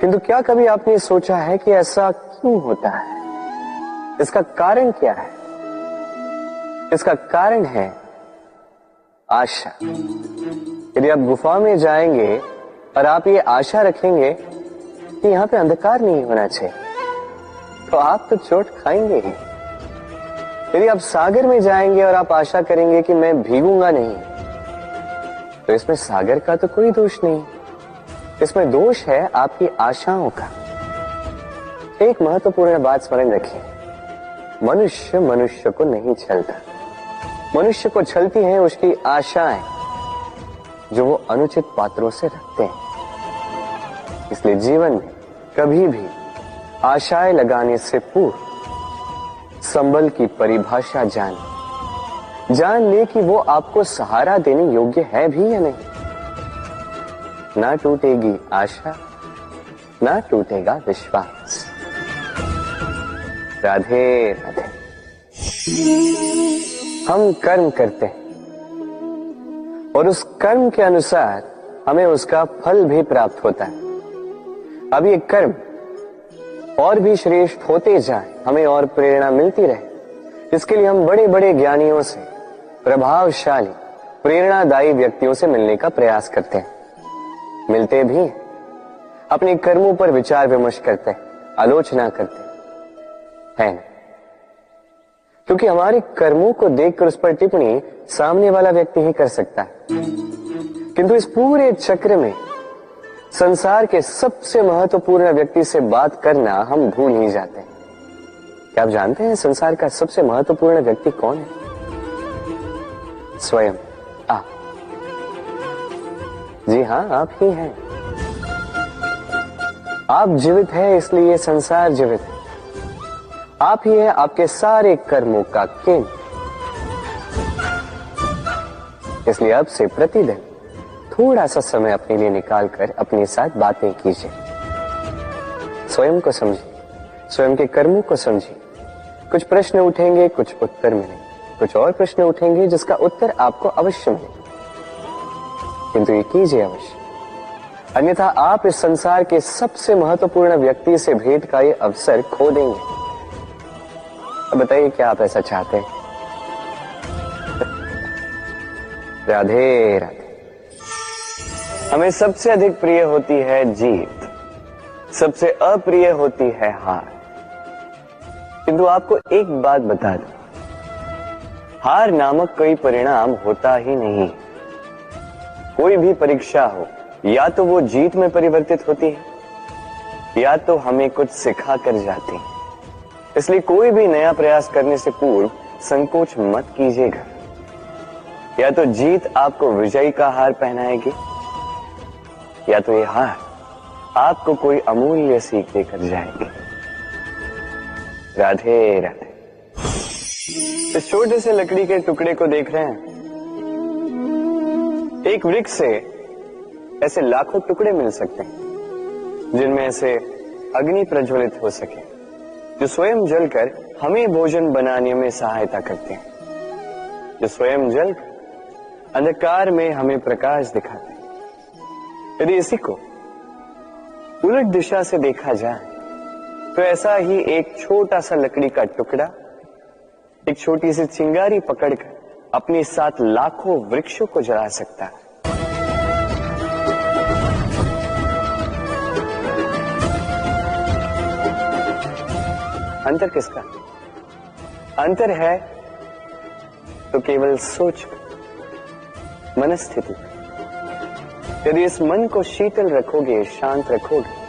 किंतु क्या कभी आपने सोचा है कि ऐसा क्यों होता है? इसका कारण क्या है? इसका कारण है आशा। यदि आप गुफा में जाएंगे और आप ये आशा रखेंगे कि यहां पे अंधकार नहीं होना चाहिए, तो आप तो चोट खाएंगे ही। यदि आप सागर में जाएंगे और आप आशा करेंगे कि मैं भीगूंगा नहीं, तो इसमें सागर का तो कोई दोष नहीं, इसमें दोष है आपकी आशाओं का। एक महत्वपूर्ण बात स्मरण रखिए, मनुष्य मनुष्य को नहीं छलता। मनुष्य को छलती हैं उसकी आशाएं जो वो अनुचित पात्रों से रखते हैं। इसलिए जीवन में कभी भी आशाएं लगाने से पूर्व संबल की परिभाषा जान ले कि वो आपको सहारा देने योग्य है भी या नहीं। ना टूटेगी आशा, ना टूटेगा विश्वास। राधे राधे। हम कर्म करते हैं और उस कर्म के अनुसार हमें उसका फल भी प्राप्त होता है। अब ये कर्म और भी श्रेष्ठ होते जाएं, हमें और प्रेरणा मिलती रहे। इसके लिए हम बड़े बड़े ज्ञानियों से, प्रभावशाली, प्रेरणादायी व्यक्तियों से मिलने का प्रयास करते हैं। मिलते भी अपने कर्मों पर विचार विमर्श करते हैं, आलोचना करते हैं, क्योंकि हमारे कर्मों को देखकर उस पर टिप्पणी सामने वाला व्यक्ति ही कर सकता है। किंतु इस पूरे चक्र में संसार के सबसे महत्वपूर्ण व्यक्ति से बात करना हम भूल ही जाते हैं। क्या आप जानते हैं संसार का सबसे महत्वपूर्ण व्यक्ति कौन है? स्वयं आप। जी हां, आप ही हैं। आप जीवित हैं, इसलिए संसार जीवित है। आप ही है आपके सारे कर्मों का केंद्र। इसलिए अब से प्रतिदिन थोड़ा सा समय अपने लिए निकालकर अपने साथ बातें कीजिए। स्वयं को समझिए, स्वयं के कर्मों को समझिए। कुछ प्रश्न उठेंगे, कुछ उत्तर मिलेंगे, कुछ और प्रश्न उठेंगे जिसका उत्तर आपको अवश्य मिलेगा, किंतु ये कीजिए अवश्य, अन्यथा आप इस संसार के सबसे महत्वपूर्ण व्यक्ति से भेंट का ये अवसर खो देंगे। अब बताइए, क्या आप ऐसा चाहते हैं? राधे राधे। हमें सबसे अधिक प्रिय होती है जीत, सबसे अप्रिय होती है हार। किंतु आपको एक बात बता दूं, हार नामक कोई परिणाम होता ही नहीं। कोई भी परीक्षा हो, या तो वो जीत में परिवर्तित होती है, या तो हमें कुछ सिखा कर जाती है। इसलिए कोई भी नया प्रयास करने से पूर्व संकोच मत कीजिएगा। या तो जीत आपको विजयी का हार पहनाएगी, या तो ये हार आपको कोई अमूल्य सीख देकर जाएगी। राधे राधे। इस छोटे से लकड़ी के टुकड़े को देख रहे हैं? एक वृक्ष से ऐसे लाखों टुकड़े मिल सकते हैं, जिनमें से अग्नि प्रज्वलित हो सके, जो स्वयं जलकर हमें भोजन बनाने में सहायता करते हैं, जो स्वयं जलकर अंधकार में हमें प्रकाश दिखाते हैं। यदि इसी को उलट दिशा से देखा जाए तो ऐसा ही एक छोटा सा लकड़ी का टुकड़ा एक छोटी सी चिंगारी पकड़कर अपने साथ लाखों वृक्षों को जला सकता है। अंतर किसका? अंतर है तो केवल सोच, मनस्थिति। यदि इस मन को शीतल रखोगे, शांत रखोगे,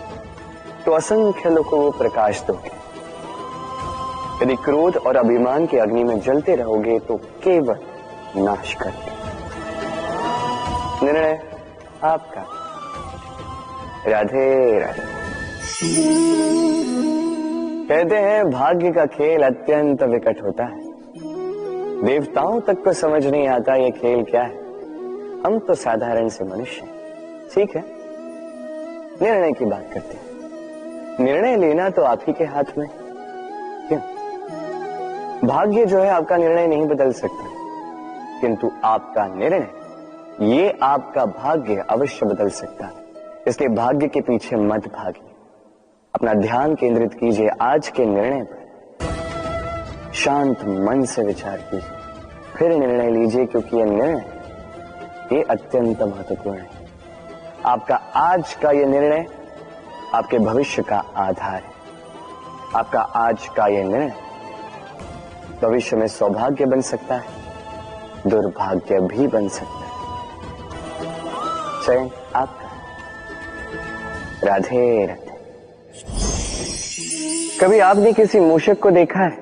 तो असंख्य लोगों को प्रकाश दोगे। यदि क्रोध और अभिमान की अग्नि में जलते रहोगे तो केवल नाश करोगे। निर्णय आपका। राधे राधे। कहते हैं भाग्य का खेल अत्यंत विकट होता है। देवताओं तक को समझ नहीं आता ये खेल क्या है। हम तो साधारण से मनुष्य हैं। ठीक है, निर्णय की बात करते हैं। निर्णय लेना तो आप ही के हाथ में। क्यों? भाग्य जो है आपका निर्णय नहीं बदल सकता, किंतु आपका निर्णय ये आपका भाग्य अवश्य बदल सकता है। इसलिए भाग्य के पीछे मत भागिए, अपना ध्यान केंद्रित कीजिए आज के निर्णय पर। शांत मन से विचार कीजिए, फिर निर्णय लीजिए, क्योंकि यह निर्णय ये अत्यंत महत्वपूर्ण है। आपका आज का यह निर्णय आपके भविष्य का आधार है। आपका आज का यह निर्णय भविष्य में सौभाग्य बन सकता है, दुर्भाग्य भी बन सकता है। चयन आपका। राधे राधे। कभी आपने किसी मूषक को देखा है?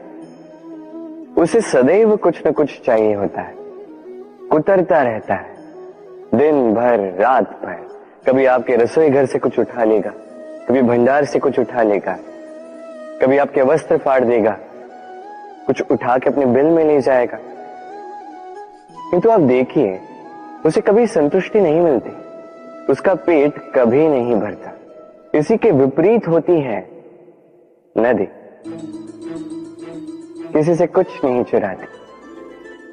उसे सदैव कुछ न कुछ चाहिए होता है, कुतरता रहता है दिन भर रात भर। कभी आपके रसोई घर से कुछ उठा लेगा, कभी भंडार से कुछ उठा लेगा, कभी आपके वस्त्र फाड़ देगा, कुछ उठा के अपने बिल में ले जाएगा। किंतु आप देखिए, उसे कभी संतुष्टि नहीं मिलती, उसका पेट कभी नहीं भरता। इसी के विपरीत होती है नदी। किसी से कुछ नहीं चुराती,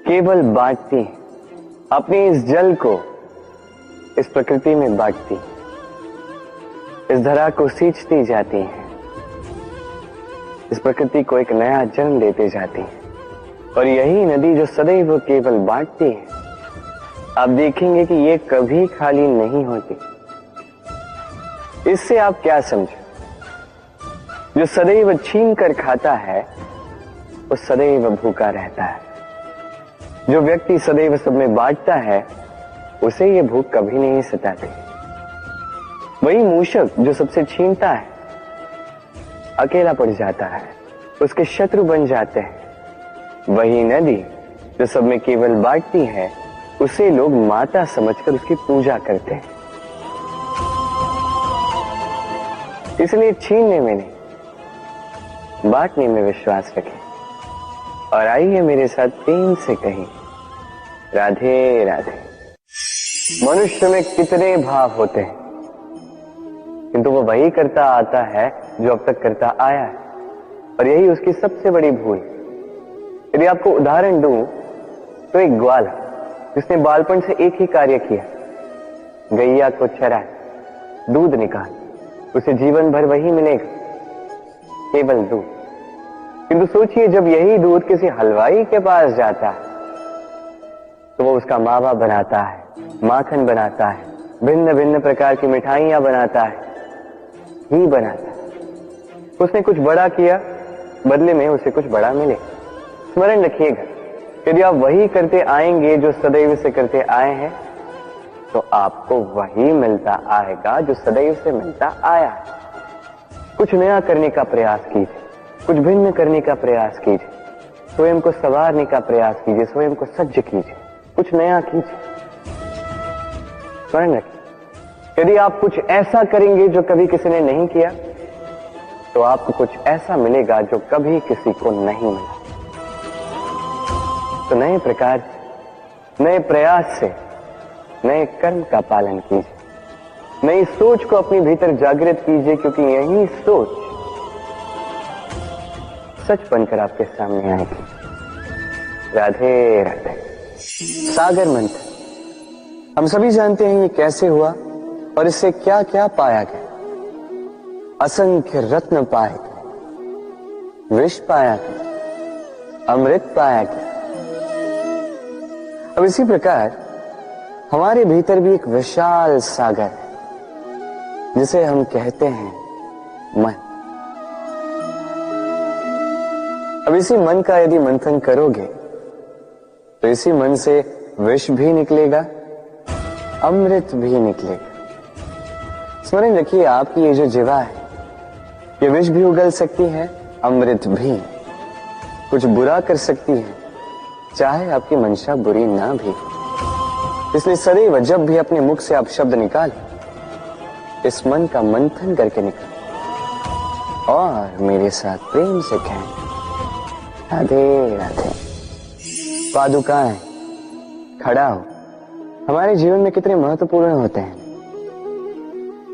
केवल बांटती है। अपने इस जल को इस प्रकृति में बांटती, इस धरा को सींचती जाती है, इस प्रकृति को एक नया जन्म देते जाती है। और यही नदी जो सदैव केवल बांटती है, आप देखेंगे कि ये कभी खाली नहीं होती। इससे आप क्या समझे? जो सदैव छीन कर खाता है वो सदैव भूखा रहता है। जो व्यक्ति सदैव सब में बांटता है उसे ये भूख कभी नहीं सताती। वही मूषक जो सबसे छीनता है अकेला पड़ जाता है, उसके शत्रु बन जाते हैं। वही नदी जो सब में केवल बांटती है उसे लोग माता समझकर उसकी पूजा करते हैं। इसलिए छीनने में नहीं, बांटने में विश्वास रखें। और आइए मेरे साथ प्रेम से कहें, राधे राधे। मनुष्य में कितने भाव होते हैं, किंतु वो वही करता आता है जो अब तक करता आया है, और यही उसकी सबसे बड़ी भूल। यदि आपको उदाहरण दूं तो एक ग्वाल जिसने बालपन से एक ही कार्य किया, गैया को चराए, दूध निकाल, उसे जीवन भर वही मिलेगा, केवल दूध। किंतु सोचिए जब यही दूध किसी हलवाई के पास जाता है तो वो उसका मावा बनाता है, माखन बनाता है, भिन्न भिन्न प्रकार की मिठाइयां बनाता है, ही बनाता है। उसने कुछ बड़ा किया, बदले में उसे कुछ बड़ा मिले। स्मरण रखिएगा, यदि आप वही करते आएंगे जो सदैव से करते आए हैं तो आपको वही मिलता आएगा जो सदैव से मिलता आया है। कुछ नया करने का प्रयास कीजिए, कुछ भिन्न करने का प्रयास कीजिए, स्वयं को संवारने का प्रयास कीजिए, स्वयं को सज्ज कीजिए, कुछ नया कीजिए। स्मरण रखिए, यदि आप कुछ ऐसा करेंगे जो कभी किसी ने नहीं किया तो आपको कुछ ऐसा मिलेगा जो कभी किसी को नहीं मिला। तो नए प्रकार, नए प्रयास से नए कर्म का पालन कीजिए, नई सोच को अपने भीतर जागृत कीजिए, क्योंकि यही सोच सच बनकर आपके सामने आएगी। राधे राधे। सागर मंथन हम सभी जानते हैं ये कैसे हुआ और इससे क्या क्या पाया गया। असंख्य रत्न पाए गए, विष पाया गया, अमृत पाया गया। अब इसी प्रकार हमारे भीतर भी एक विशाल सागर है जिसे हम कहते हैं मन। अब इसी मन का यदि मंथन करोगे तो इसी मन से विष भी निकलेगा, अमृत भी निकलेगा। स्मरण रखिए, आपकी ये जो जीवा है ये विष भी उगल सकती है, अमृत भी। कुछ बुरा कर सकती है, चाहे आपकी मंशा बुरी ना भी। इसलिए सदैव जब भी अपने मुख से आप शब्द निकालें, इस मन का मंथन करके निकालें और मेरे साथ प्रेम से कहें, राधे राधे। पादुकाएं, खड़ा हो, हमारे जीवन में कितने महत्वपूर्ण होते हैं।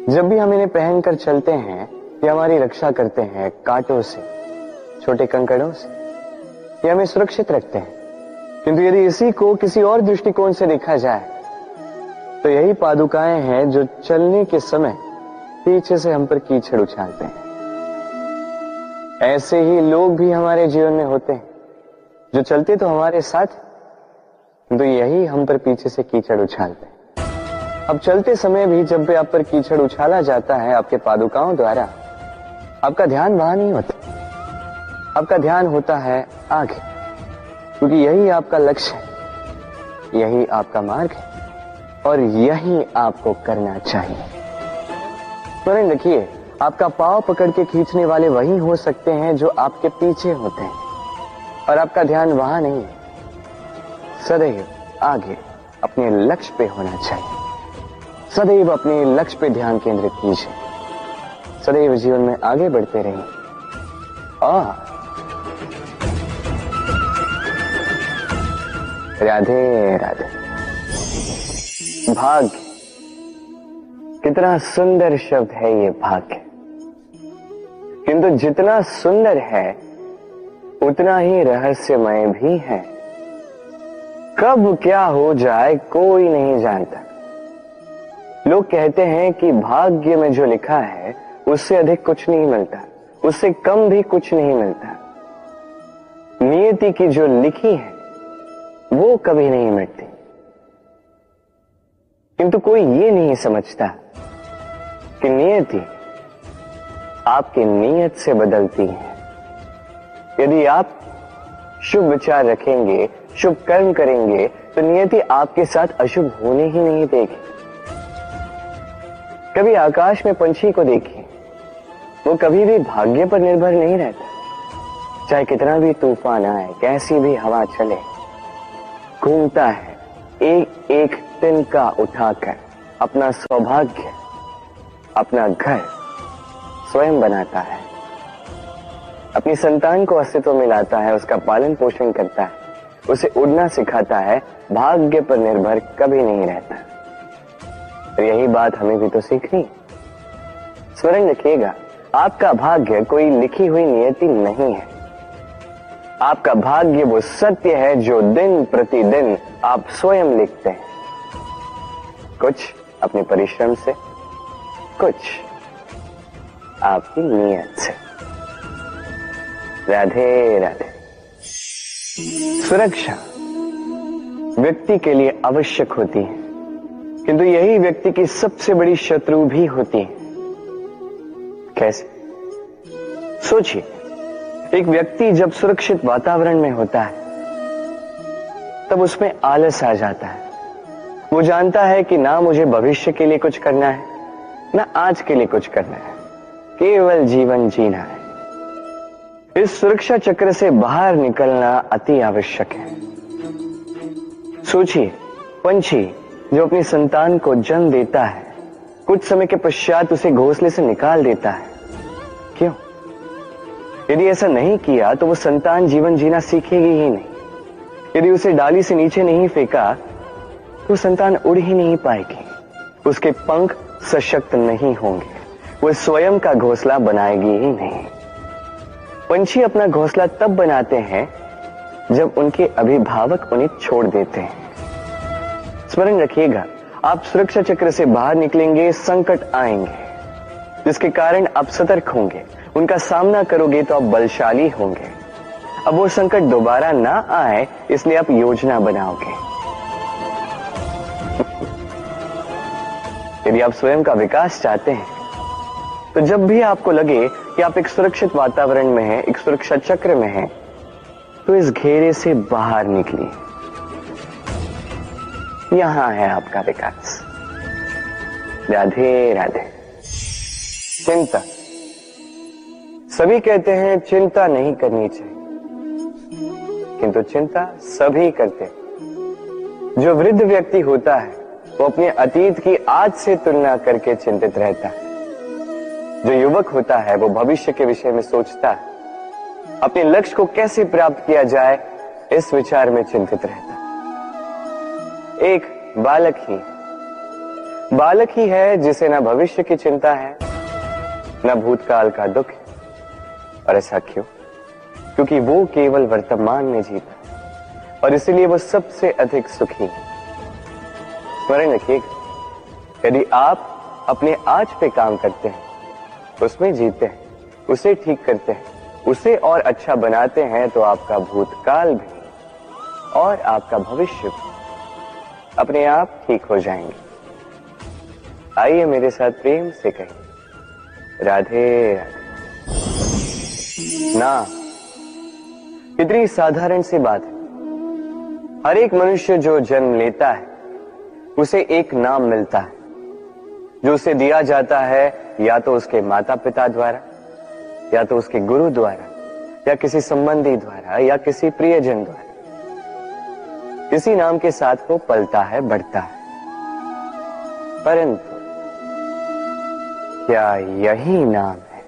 जब भी हम इन्हें पहनकर चलते हैं ये हमारी रक्षा करते हैं कांटों से, छोटे कंकड़ों से, ये हमें सुरक्षित रखते हैं। किंतु यदि इसी को किसी और दृष्टिकोण से देखा जाए तो यही पादुकाएं हैं जो चलने के समय पीछे से हम पर कीचड़ उछालते हैं। ऐसे ही लोग भी हमारे जीवन में होते हैं जो चलते तो हमारे साथ, तो यही हम पर पीछे से कीचड़ उछालते हैं। अब चलते समय भी जब भी आप पर कीचड़ उछाला जाता है आपके पादुकाओं द्वारा, आपका ध्यान वहां नहीं होता, आपका ध्यान होता है आगे, क्योंकि यही आपका लक्ष्य है, यही आपका मार्ग है और यही आपको करना चाहिए। स्मरण रखिए, आपका पांव पकड़ के खींचने वाले वही हो सकते हैं जो आपके पीछे होते हैं और आपका ध्यान वहां नहीं, सदैव आगे अपने लक्ष्य पे होना चाहिए। सदैव अपने लक्ष्य पे ध्यान केंद्रित कीजिए, सदैव जीवन में आगे बढ़ते रहिए और राधे राधे। भाग्य, कितना सुंदर शब्द है ये भाग्य, किंतु जितना सुंदर है उतना ही रहस्यमय भी है। कब क्या हो जाए कोई नहीं जानता। लोग कहते हैं कि भाग्य में जो लिखा है उससे अधिक कुछ नहीं मिलता, उससे कम भी कुछ नहीं मिलता। नियति की जो लिखी है वो कभी नहीं मिटती। किंतु कोई ये नहीं समझता कि नियति आपकी नीयत से बदलती है। यदि आप शुभ विचार रखेंगे, शुभ कर्म करेंगे, तो नियति आपके साथ अशुभ होने ही नहीं देगी। कभी आकाश में पंछी को देखिए, वो कभी भी भाग्य पर निर्भर नहीं रहता। चाहे कितना भी तूफान आए, कैसी भी हवा चले, घूमता है एक एक तिनका उठाकर अपना सौभाग्य, अपना घर स्वयं बनाता है, अपनी संतान को अस्तित्व में लाता है, उसका पालन पोषण करता है, उसे उड़ना सिखाता है, भाग्य पर निर्भर कभी नहीं रहता। और यही बात हमें भी तो सीखनी। स्मरण रखिएगा, आपका भाग्य कोई लिखी हुई नियति नहीं है। आपका भाग्य वो सत्य है जो दिन प्रतिदिन आप स्वयं लिखते हैं, कुछ अपने परिश्रम से, कुछ आपकी नियत से। राधे राधे। सुरक्षा व्यक्ति के लिए आवश्यक होती है, किंतु यही व्यक्ति की सबसे बड़ी शत्रु भी होती है। कैसे? सोचिए, एक व्यक्ति जब सुरक्षित वातावरण में होता है तब उसमें आलस आ जाता है। वो जानता है कि ना मुझे भविष्य के लिए कुछ करना है, ना आज के लिए कुछ करना है, केवल जीवन जीना है। इस सुरक्षा चक्र से बाहर निकलना अति आवश्यक है। सोचिए, पंछी जो अपनी संतान को जन्म देता है, कुछ समय के पश्चात उसे घोंसले से निकाल देता है। क्यों? यदि ऐसा नहीं किया तो वो संतान जीवन जीना सीखेगी ही नहीं। यदि उसे डाली से नीचे नहीं फेंका तो संतान उड़ ही नहीं पाएगी, उसके पंख सशक्त नहीं होंगे, वो स्वयं का घोंसला बनाएगी ही नहीं। पंछी अपना घोंसला तब बनाते हैं जब उनके अभिभावक उन्हें छोड़ देते हैं। स्मरण रखिएगा, आप सुरक्षा चक्र से बाहर निकलेंगे, संकट आएंगे जिसके कारण आप सतर्क होंगे, उनका सामना करोगे तो आप बलशाली होंगे। अब वो संकट दोबारा ना आए इसलिए आप योजना बनाओगे। यदि आप स्वयं का विकास चाहते हैं तो जब भी आपको लगे कि आप एक सुरक्षित वातावरण में हैं, एक सुरक्षा चक्र में हैं, तो इस घेरे से बाहर निकलिए। यहां है आपका विकास। राधे राधे। चिंता। सभी कहते हैं चिंता नहीं करनी चाहिए, किंतु चिंता सभी करते हैं। जो वृद्ध व्यक्ति होता है वो अपने अतीत की आज से तुलना करके चिंतित रहता है। जो युवक होता है वो भविष्य के विषय में सोचता है, अपने लक्ष्य को कैसे प्राप्त किया जाए इस विचार में चिंतित रहता है। एक बालक ही है जिसे ना भविष्य की चिंता है, न भूतकाल का दुख। और ऐसा क्यों? क्योंकि वो केवल वर्तमान में जीता और इसलिए वो सबसे अधिक सुखी है। स्मरण रखिएगा, यदि आप अपने आज पे काम करते हैं, उसमें जीते हैं, उसे ठीक करते हैं, उसे और अच्छा बनाते हैं, तो आपका भूतकाल भी और आपका भविष्य भी अपने आप ठीक हो जाएंगे। आइए मेरे साथ प्रेम से कहें, राधे राधे। ना, कितनी साधारण सी बात है। हर एक मनुष्य जो जन्म लेता है उसे एक नाम मिलता है, जो उसे दिया जाता है या तो उसके माता पिता द्वारा, या तो उसके गुरु द्वारा, या किसी संबंधी द्वारा, या किसी प्रियजन द्वारा। किसी नाम के साथ वो पलता है, बढ़ता है। परंतु क्या यही नाम है?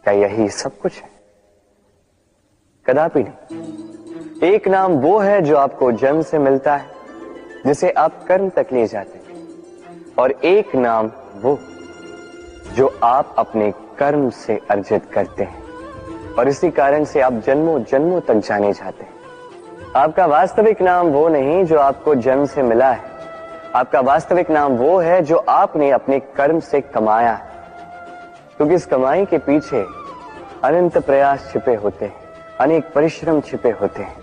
क्या यही सब कुछ है? कदापि नहीं। एक नाम वो है जो आपको जन्म से मिलता है, जिसे आप कर्म तक ले जाते हैं, और एक नाम वो जो आप अपने कर्म से अर्जित करते हैं, और इसी कारण से आप जन्मों जन्मों तक जाने जाते हैं। आपका वास्तविक नाम वो नहीं जो आपको जन्म से मिला है, आपका वास्तविक नाम वो है जो आपने अपने कर्म से कमाया है। क्योंकि इस कमाई के पीछे अनंत प्रयास छिपे होते हैं, अनेक परिश्रम छिपे होते हैं।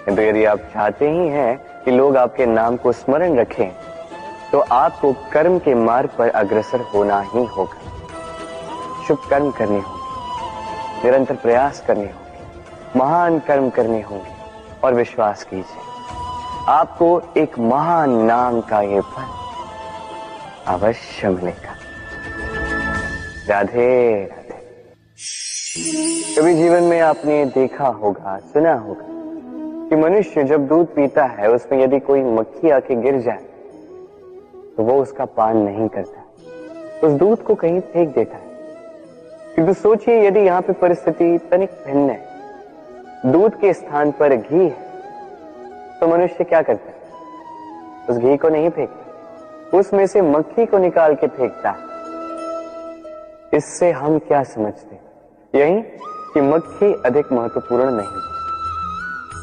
किंतु यदि आप चाहते ही हैं कि लोग आपके नाम को स्मरण रखें, तो आपको कर्म के मार्ग पर अग्रसर होना ही होगा। शुभ कर्म करने होंगे, निरंतर प्रयास करने होंगे, महान कर्म करने होंगे, और विश्वास कीजिए आपको एक महान नाम का ये फल अवश्य मिलेगा। राधे राधे। कभी जीवन में आपने देखा होगा, सुना होगा कि मनुष्य जब दूध पीता है, उसमें यदि कोई मक्खी आके गिर जाए तो वो उसका पान नहीं करता, उस दूध को कहीं फेंक देता है। किंतु सोचिए यदि यहाँ पे परिस्थिति तनिक भिन्न है, दूध के स्थान पर घी है, तो मनुष्य क्या करता है? उस घी को नहीं फेंकता, उसमें से मक्खी को निकाल के फेंकता है। इससे हम क्या समझते हैं? यही कि मक्खी अधिक महत्वपूर्ण नहीं,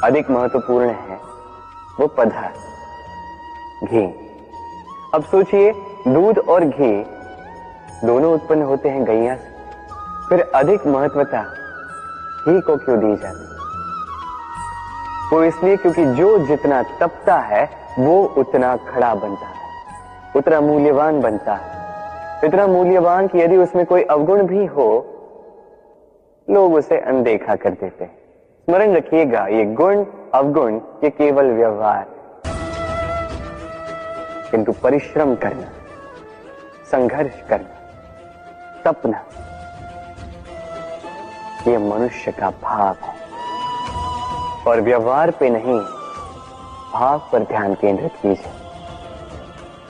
अधिक महत्वपूर्ण है वो पदार्थ घी। अब सोचिए दूध और घी दोनों उत्पन्न होते हैं गैया से, फिर अधिक महत्वता घी को क्यों दी जाती? वो इसलिए क्योंकि जो जितना तपता है वो उतना खड़ा बनता है, उतना मूल्यवान बनता है, इतना मूल्यवान कि यदि उसमें कोई अवगुण भी हो लोग उसे अनदेखा कर देते हैं। स्मरण रखिएगा, ये गुण अवगुण ये केवल व्यवहार, किंतु परिश्रम करना, संघर्ष करना, तपना, ये मनुष्य का भाव है। और व्यवहार पे नहीं, भाव पर ध्यान केंद्रित कीजिए,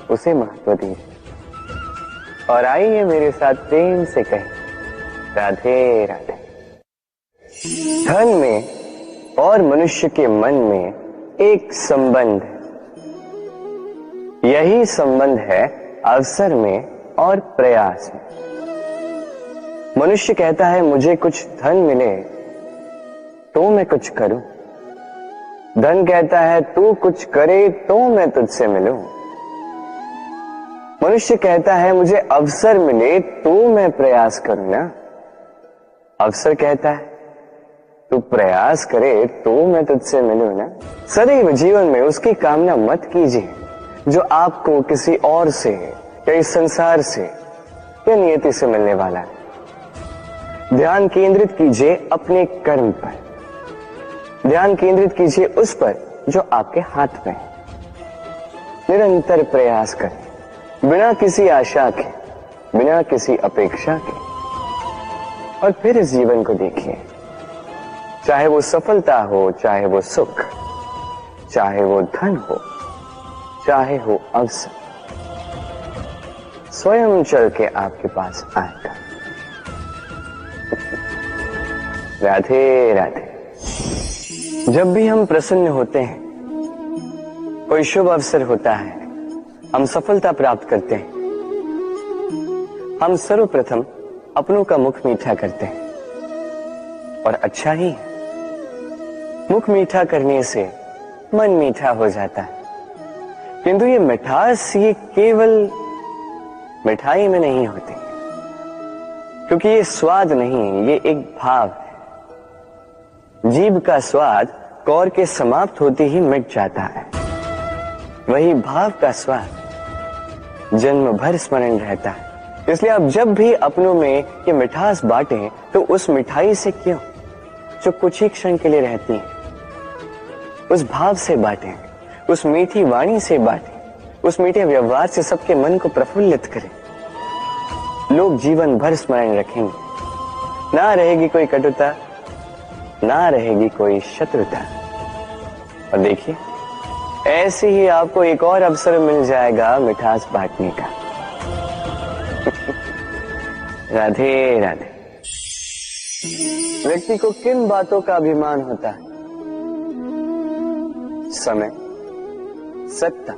उसे महत्व दीजिए। और आइए मेरे साथ प्रेम से कहें राधे राधे। धन में और मनुष्य के मन में एक संबंध है, यही संबंध है अवसर में और प्रयास में। मनुष्य कहता है मुझे कुछ धन मिले तो मैं कुछ करूं, धन कहता है तू कुछ करे तो मैं तुझसे मिलूं। मनुष्य कहता है मुझे अवसर मिले तो मैं प्रयास करूं ना, अवसर कहता है तू प्रयास करे तो मैं तुझसे मिलूं ना। सदैव जीवन में उसकी कामना मत कीजिए जो आपको किसी और से या इस संसार से या नियति से मिलने वाला है। ध्यान केंद्रित कीजिए अपने कर्म पर, ध्यान केंद्रित कीजिए उस पर जो आपके हाथ में है। निरंतर प्रयास करें, बिना किसी आशा के, बिना किसी अपेक्षा के, और फिर इस जीवन को देखिए, चाहे वो सफलता हो, चाहे वो सुख, चाहे वो धन हो, चाहे हो अवसर, स्वयं चल के आपके पास आएगा। राधे राधे। जब भी हम प्रसन्न होते हैं, कोई शुभ अवसर होता है, हम सफलता प्राप्त करते हैं, हम सर्वप्रथम अपनों का मुख मीठा करते हैं, और अच्छा ही है। मुख मीठा करने से मन मीठा हो जाता है, किंतु ये मिठास ये केवल मिठाई में नहीं होती, क्योंकि ये स्वाद नहीं, ये एक भाव है। जीभ का स्वाद कौर के समाप्त होते ही मिट जाता है, वही भाव का स्वाद जन्म भर स्मरण रहता है। इसलिए आप जब भी अपनों में ये मिठास बांटें तो उस मिठाई से क्यों, जो कुछ ही क्षण के लिए रहती है, उस भाव से बांटें, उस मीठी वाणी से बांटें, उस मीठे व्यवहार से सबके मन को प्रफुल्लित करें। लोग जीवन भर स्मरण रखेंगे, ना रहेगी कोई कटुता, ना रहेगी कोई शत्रुता। और देखिए ऐसे ही आपको एक और अवसर मिल जाएगा मिठास बांटने का। राधे राधे। व्यक्ति को किन बातों का अभिमान होता है? समय, सत्ता,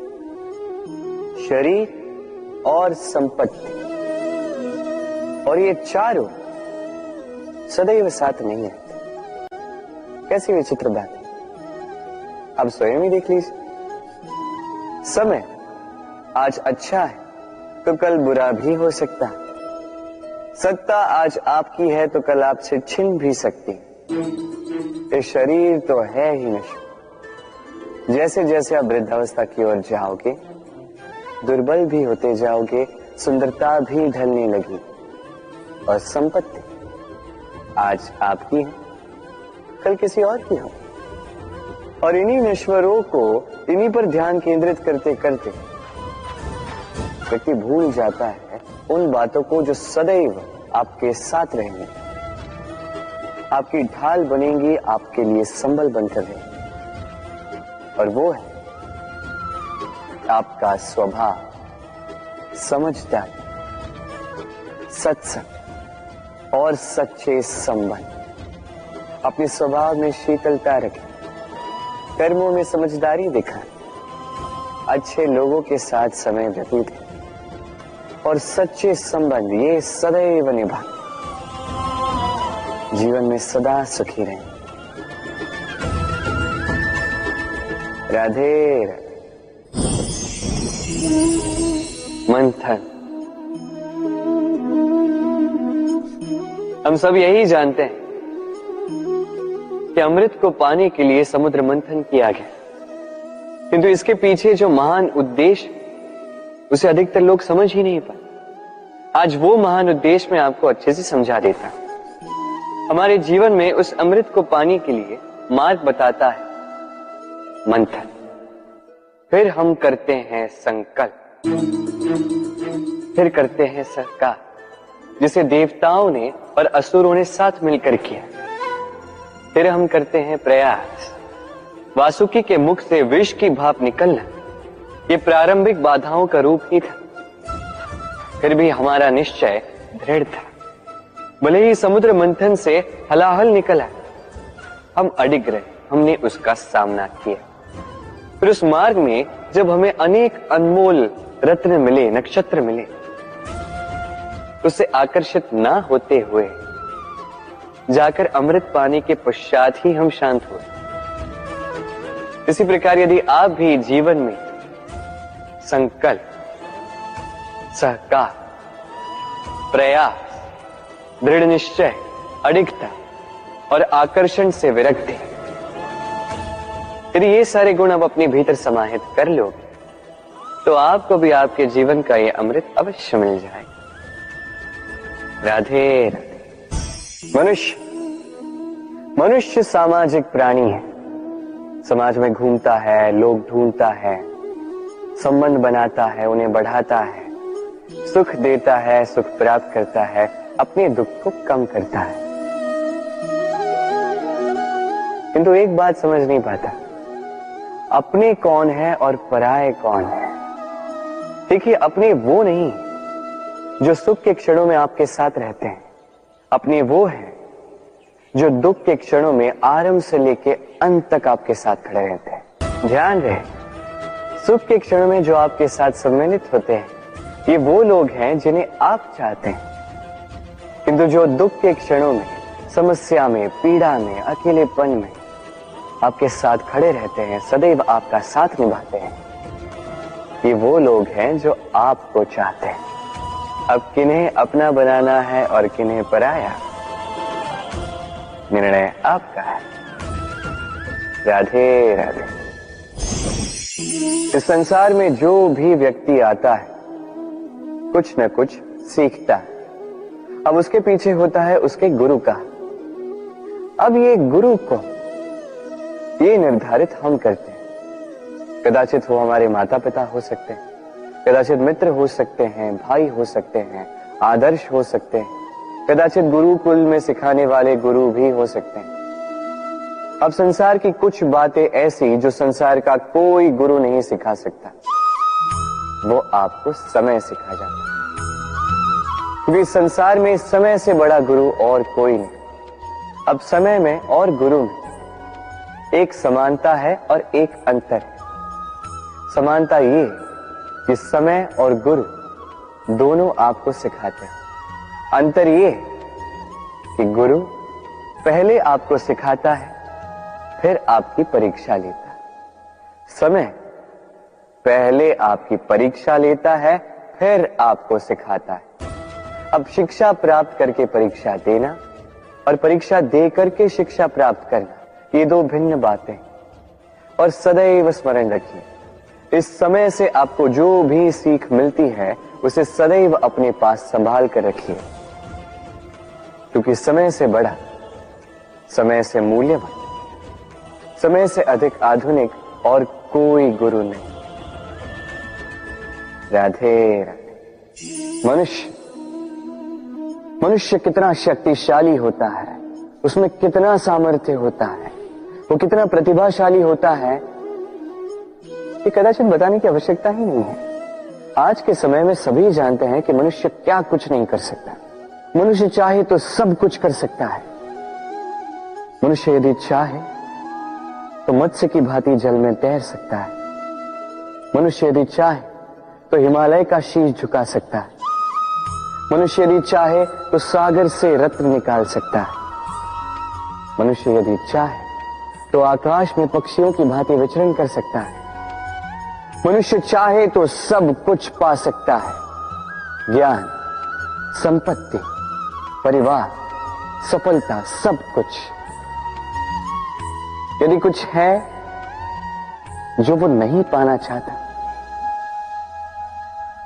शरीर और संपत्ति, और ये चारों सदैव साथ नहीं रहते। कैसी विचित्र बात है, आप स्वयं ही देख लीजिए। समय आज अच्छा है तो कल बुरा भी हो सकता है, सत्ता आज आपकी है तो कल आपसे छिन भी सकती। ये शरीर तो है ही नश्वर। जैसे जैसे आप वृद्धावस्था की ओर जाओगे, दुर्बल भी होते जाओगे, सुंदरता भी ढलने लगी और संपत्ति आज आपकी है, कल किसी और की हो। और इन्हीं नश्वरों को, इन्हीं पर ध्यान केंद्रित करते करते व्यक्ति भूल जाता है उन बातों को जो सदैव आपके साथ रहेंगी, आपकी ढाल बनेंगी, आपके लिए संबल बनकर रहेंगी। और वो है आपका स्वभाव, समझदारी, सत्संग और सच्चे संबंध। अपने स्वभाव में शीतलता रखें, कर्मों में समझदारी दिखाएं, अच्छे लोगों के साथ समय व्यतीत करें और सच्चे संबंध ये सदैव निभाएं। जीवन में सदा सुखी रहें। राधे राधे। मंथन। हम सब यही जानते हैं कि अमृत को पाने के लिए समुद्र मंथन किया गया, किंतु इसके पीछे जो महान उद्देश्य उसे अधिकतर लोग समझ ही नहीं पाए। आज वो महान उद्देश्य मैं आपको अच्छे से समझा देता हूं। हमारे जीवन में उस अमृत को पाने के लिए मार्ग बताता है मंथन। फिर हम करते हैं संकल्प, फिर करते हैं सरकार, जिसे देवताओं ने और असुरों ने साथ मिलकर किया। फिर हम करते हैं प्रयास। वासुकी के मुख से विष की भाप निकलना ये प्रारंभिक बाधाओं का रूप ही था। फिर भी हमारा निश्चय दृढ़ था। भले ही समुद्र मंथन से हलाहल निकला, हम अडिग रहे, हमने उसका सामना किया। फिर उस मार्ग में जब हमें अनेक अनमोल रत्न मिले, नक्षत्र मिले, उससे आकर्षित ना होते हुए जाकर अमृत पाने के पश्चात ही हम शांत हुए। इसी प्रकार यदि आप भी जीवन में संकल्प, सहकार, प्रयास, दृढ़ निश्चय, अडिगता और आकर्षण से विरक्ति, यदि ये सारे गुण आप अपने भीतर समाहित कर लोगे तो आपको भी आपके जीवन का ये अमृत अवश्य मिल जाएगा। राधे राधे। मनुष्य सामाजिक प्राणी है। समाज में घूमता है, लोग ढूंढता है, संबंध बनाता है, उन्हें बढ़ाता है, सुख देता है, सुख प्राप्त करता है, अपने दुख को कम करता है। किंतु एक बात समझ नहीं पाता, अपने कौन है और पराये कौन है। देखिए, अपने वो नहीं जो सुख के क्षणों में आपके साथ रहते हैं, अपने वो है जो दुख के क्षणों में आरंभ से लेके अंत तक आपके साथ खड़े रहते हैं। ध्यान रहे, सुख के क्षणों में जो आपके साथ सम्मिलित होते हैं ये वो लोग हैं जिन्हें आप चाहते हैं, किंतु जो दुख के क्षणों में, समस्या में, पीड़ा में, अकेलेपन में आपके साथ खड़े रहते हैं, सदैव आपका साथ निभाते हैं, ये वो लोग हैं जो आपको चाहते हैं। अब किन्हें अपना बनाना है और किन्हें पराया, निर्णय आपका है। राधे राधे। इस संसार में जो भी व्यक्ति आता है कुछ न कुछ सीखता है। अब उसके पीछे होता है उसके गुरु का। अब ये गुरु को ये निर्धारित हम करते हैं। कदाचित वो हमारे माता पिता हो सकते हैं, कदाचित मित्र हो सकते हैं, भाई हो सकते हैं, आदर्श हो सकते हैं, कदाचित गुरुकुल में सिखाने वाले गुरु भी हो सकते हैं। अब संसार की कुछ बातें ऐसी जो संसार का कोई गुरु नहीं सिखा सकता, वो आपको समय सिखा जाता है। क्योंकि संसार में समय से बड़ा गुरु और कोई नहीं। अब समय में और गुरु में एक समानता है और एक अंतर है। समानता ये कि समय और गुरु दोनों आपको सिखाते हैं। अंतर ये कि गुरु पहले आपको सिखाता है, फिर आपकी परीक्षा लेता है। समय पहले आपकी परीक्षा लेता है, फिर आपको सिखाता है। अब शिक्षा प्राप्त करके परीक्षा देना और परीक्षा दे करके शिक्षा प्राप्त करना, ये दो भिन्न बातें। और सदैव स्मरण रखिए, इस समय से आपको जो भी सीख मिलती है उसे सदैव अपने पास संभाल कर रखिए, क्योंकि समय से बड़ा, समय से मूल्यवान, समय से अधिक आधुनिक और कोई गुरु नहीं। राधे राधे। मनुष्य कितना शक्तिशाली होता है, उसमें कितना सामर्थ्य होता है, वो कितना प्रतिभाशाली होता है, ये कदाचित बताने की आवश्यकता ही नहीं है। आज के समय में सभी जानते हैं कि मनुष्य क्या कुछ नहीं कर सकता। मनुष्य चाहे तो सब कुछ कर सकता है। मनुष्य यदि चाहे तो मत्स्य की भांति जल में तैर सकता है। मनुष्य यदि चाहे तो हिमालय का शीश झुका सकता है। मनुष्य यदि चाहे तो सागर से रत्न निकाल सकता है। मनुष्य यदि चाहे तो आकाश में पक्षियों की भांति विचरण कर सकता है। मनुष्य चाहे तो सब कुछ पा सकता है। ज्ञान, संपत्ति, परिवार, सफलता, सब कुछ। यदि कुछ है जो वो नहीं पाना चाहता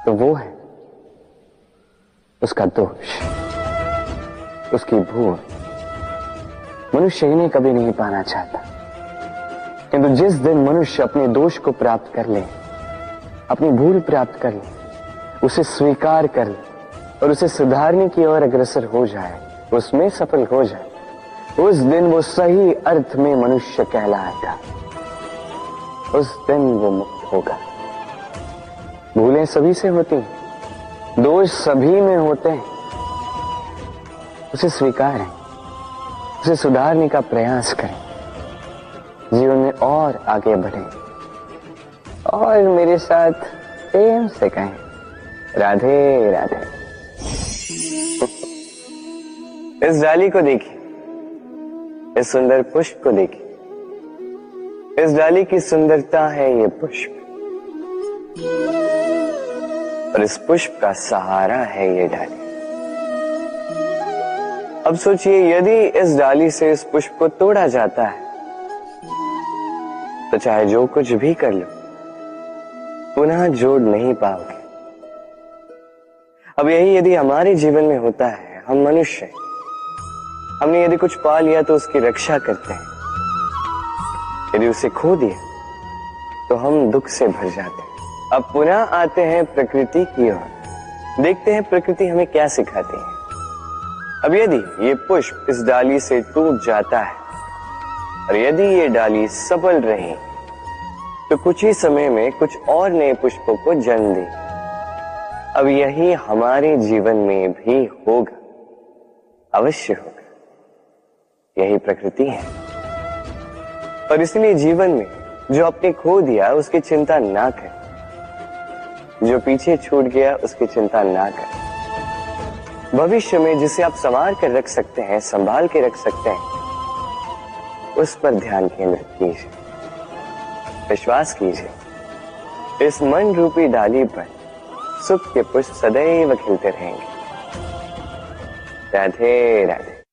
तो वो है उसका दोष, उसकी भूल। मनुष्य इन्हें कभी नहीं पाना चाहता, किंतु जिस दिन मनुष्य अपने दोष को प्राप्त कर ले, अपनी भूल प्राप्त कर ले, उसे स्वीकार कर ले और उसे सुधारने की ओर अग्रसर हो जाए, उसमें सफल हो जाए, उस दिन वो सही अर्थ में मनुष्य कहलाएगा। उस दिन वो मुक्त होगा। भूलें सभी से होती हैं, दोष सभी में होते हैं, उसे स्वीकारें, उसे सुधारने का प्रयास करें, जीवन में और आगे बढ़ें और मेरे साथ प्रेम से कहें, राधे राधे। इस डाली को देखिए, इस सुंदर पुष्प को देखिए। इस डाली की सुंदरता है ये पुष्प, और इस पुष्प का सहारा है ये डाली। अब सोचिए, यदि इस डाली से इस पुष्प को तोड़ा जाता है तो चाहे जो कुछ भी कर लो, पुनः जोड़ नहीं पाओगे। अब यही यदि हमारे जीवन में होता है, हम मनुष्य हैं, हमने यदि कुछ पा लिया तो उसकी रक्षा करते हैं, यदि उसे खो दिया तो हम दुख से भर जाते हैं। अब पुनः आते हैं प्रकृति की ओर, देखते हैं प्रकृति हमें क्या सिखाती है। अब यदि ये पुष्प इस डाली से टूट जाता है और यदि ये डाली सफल रही तो कुछ ही समय में कुछ और नए पुष्पों को जन्म दे। अब यही हमारे जीवन में भी होगा, अवश्य होगा। यही प्रकृति है। और इसलिए जीवन में जो आपने खो दिया उसकी चिंता ना करें, जो पीछे छूट गया उसकी चिंता ना करें। भविष्य में जिसे आप संवार कर रख सकते हैं, संभाल के रख सकते हैं, उस पर ध्यान केंद्रित कीजिए, विश्वास कीजिए। इस मन रूपी डाली पर सुख के पुष्प सदैव खिलते रहेंगे। राधे राधे।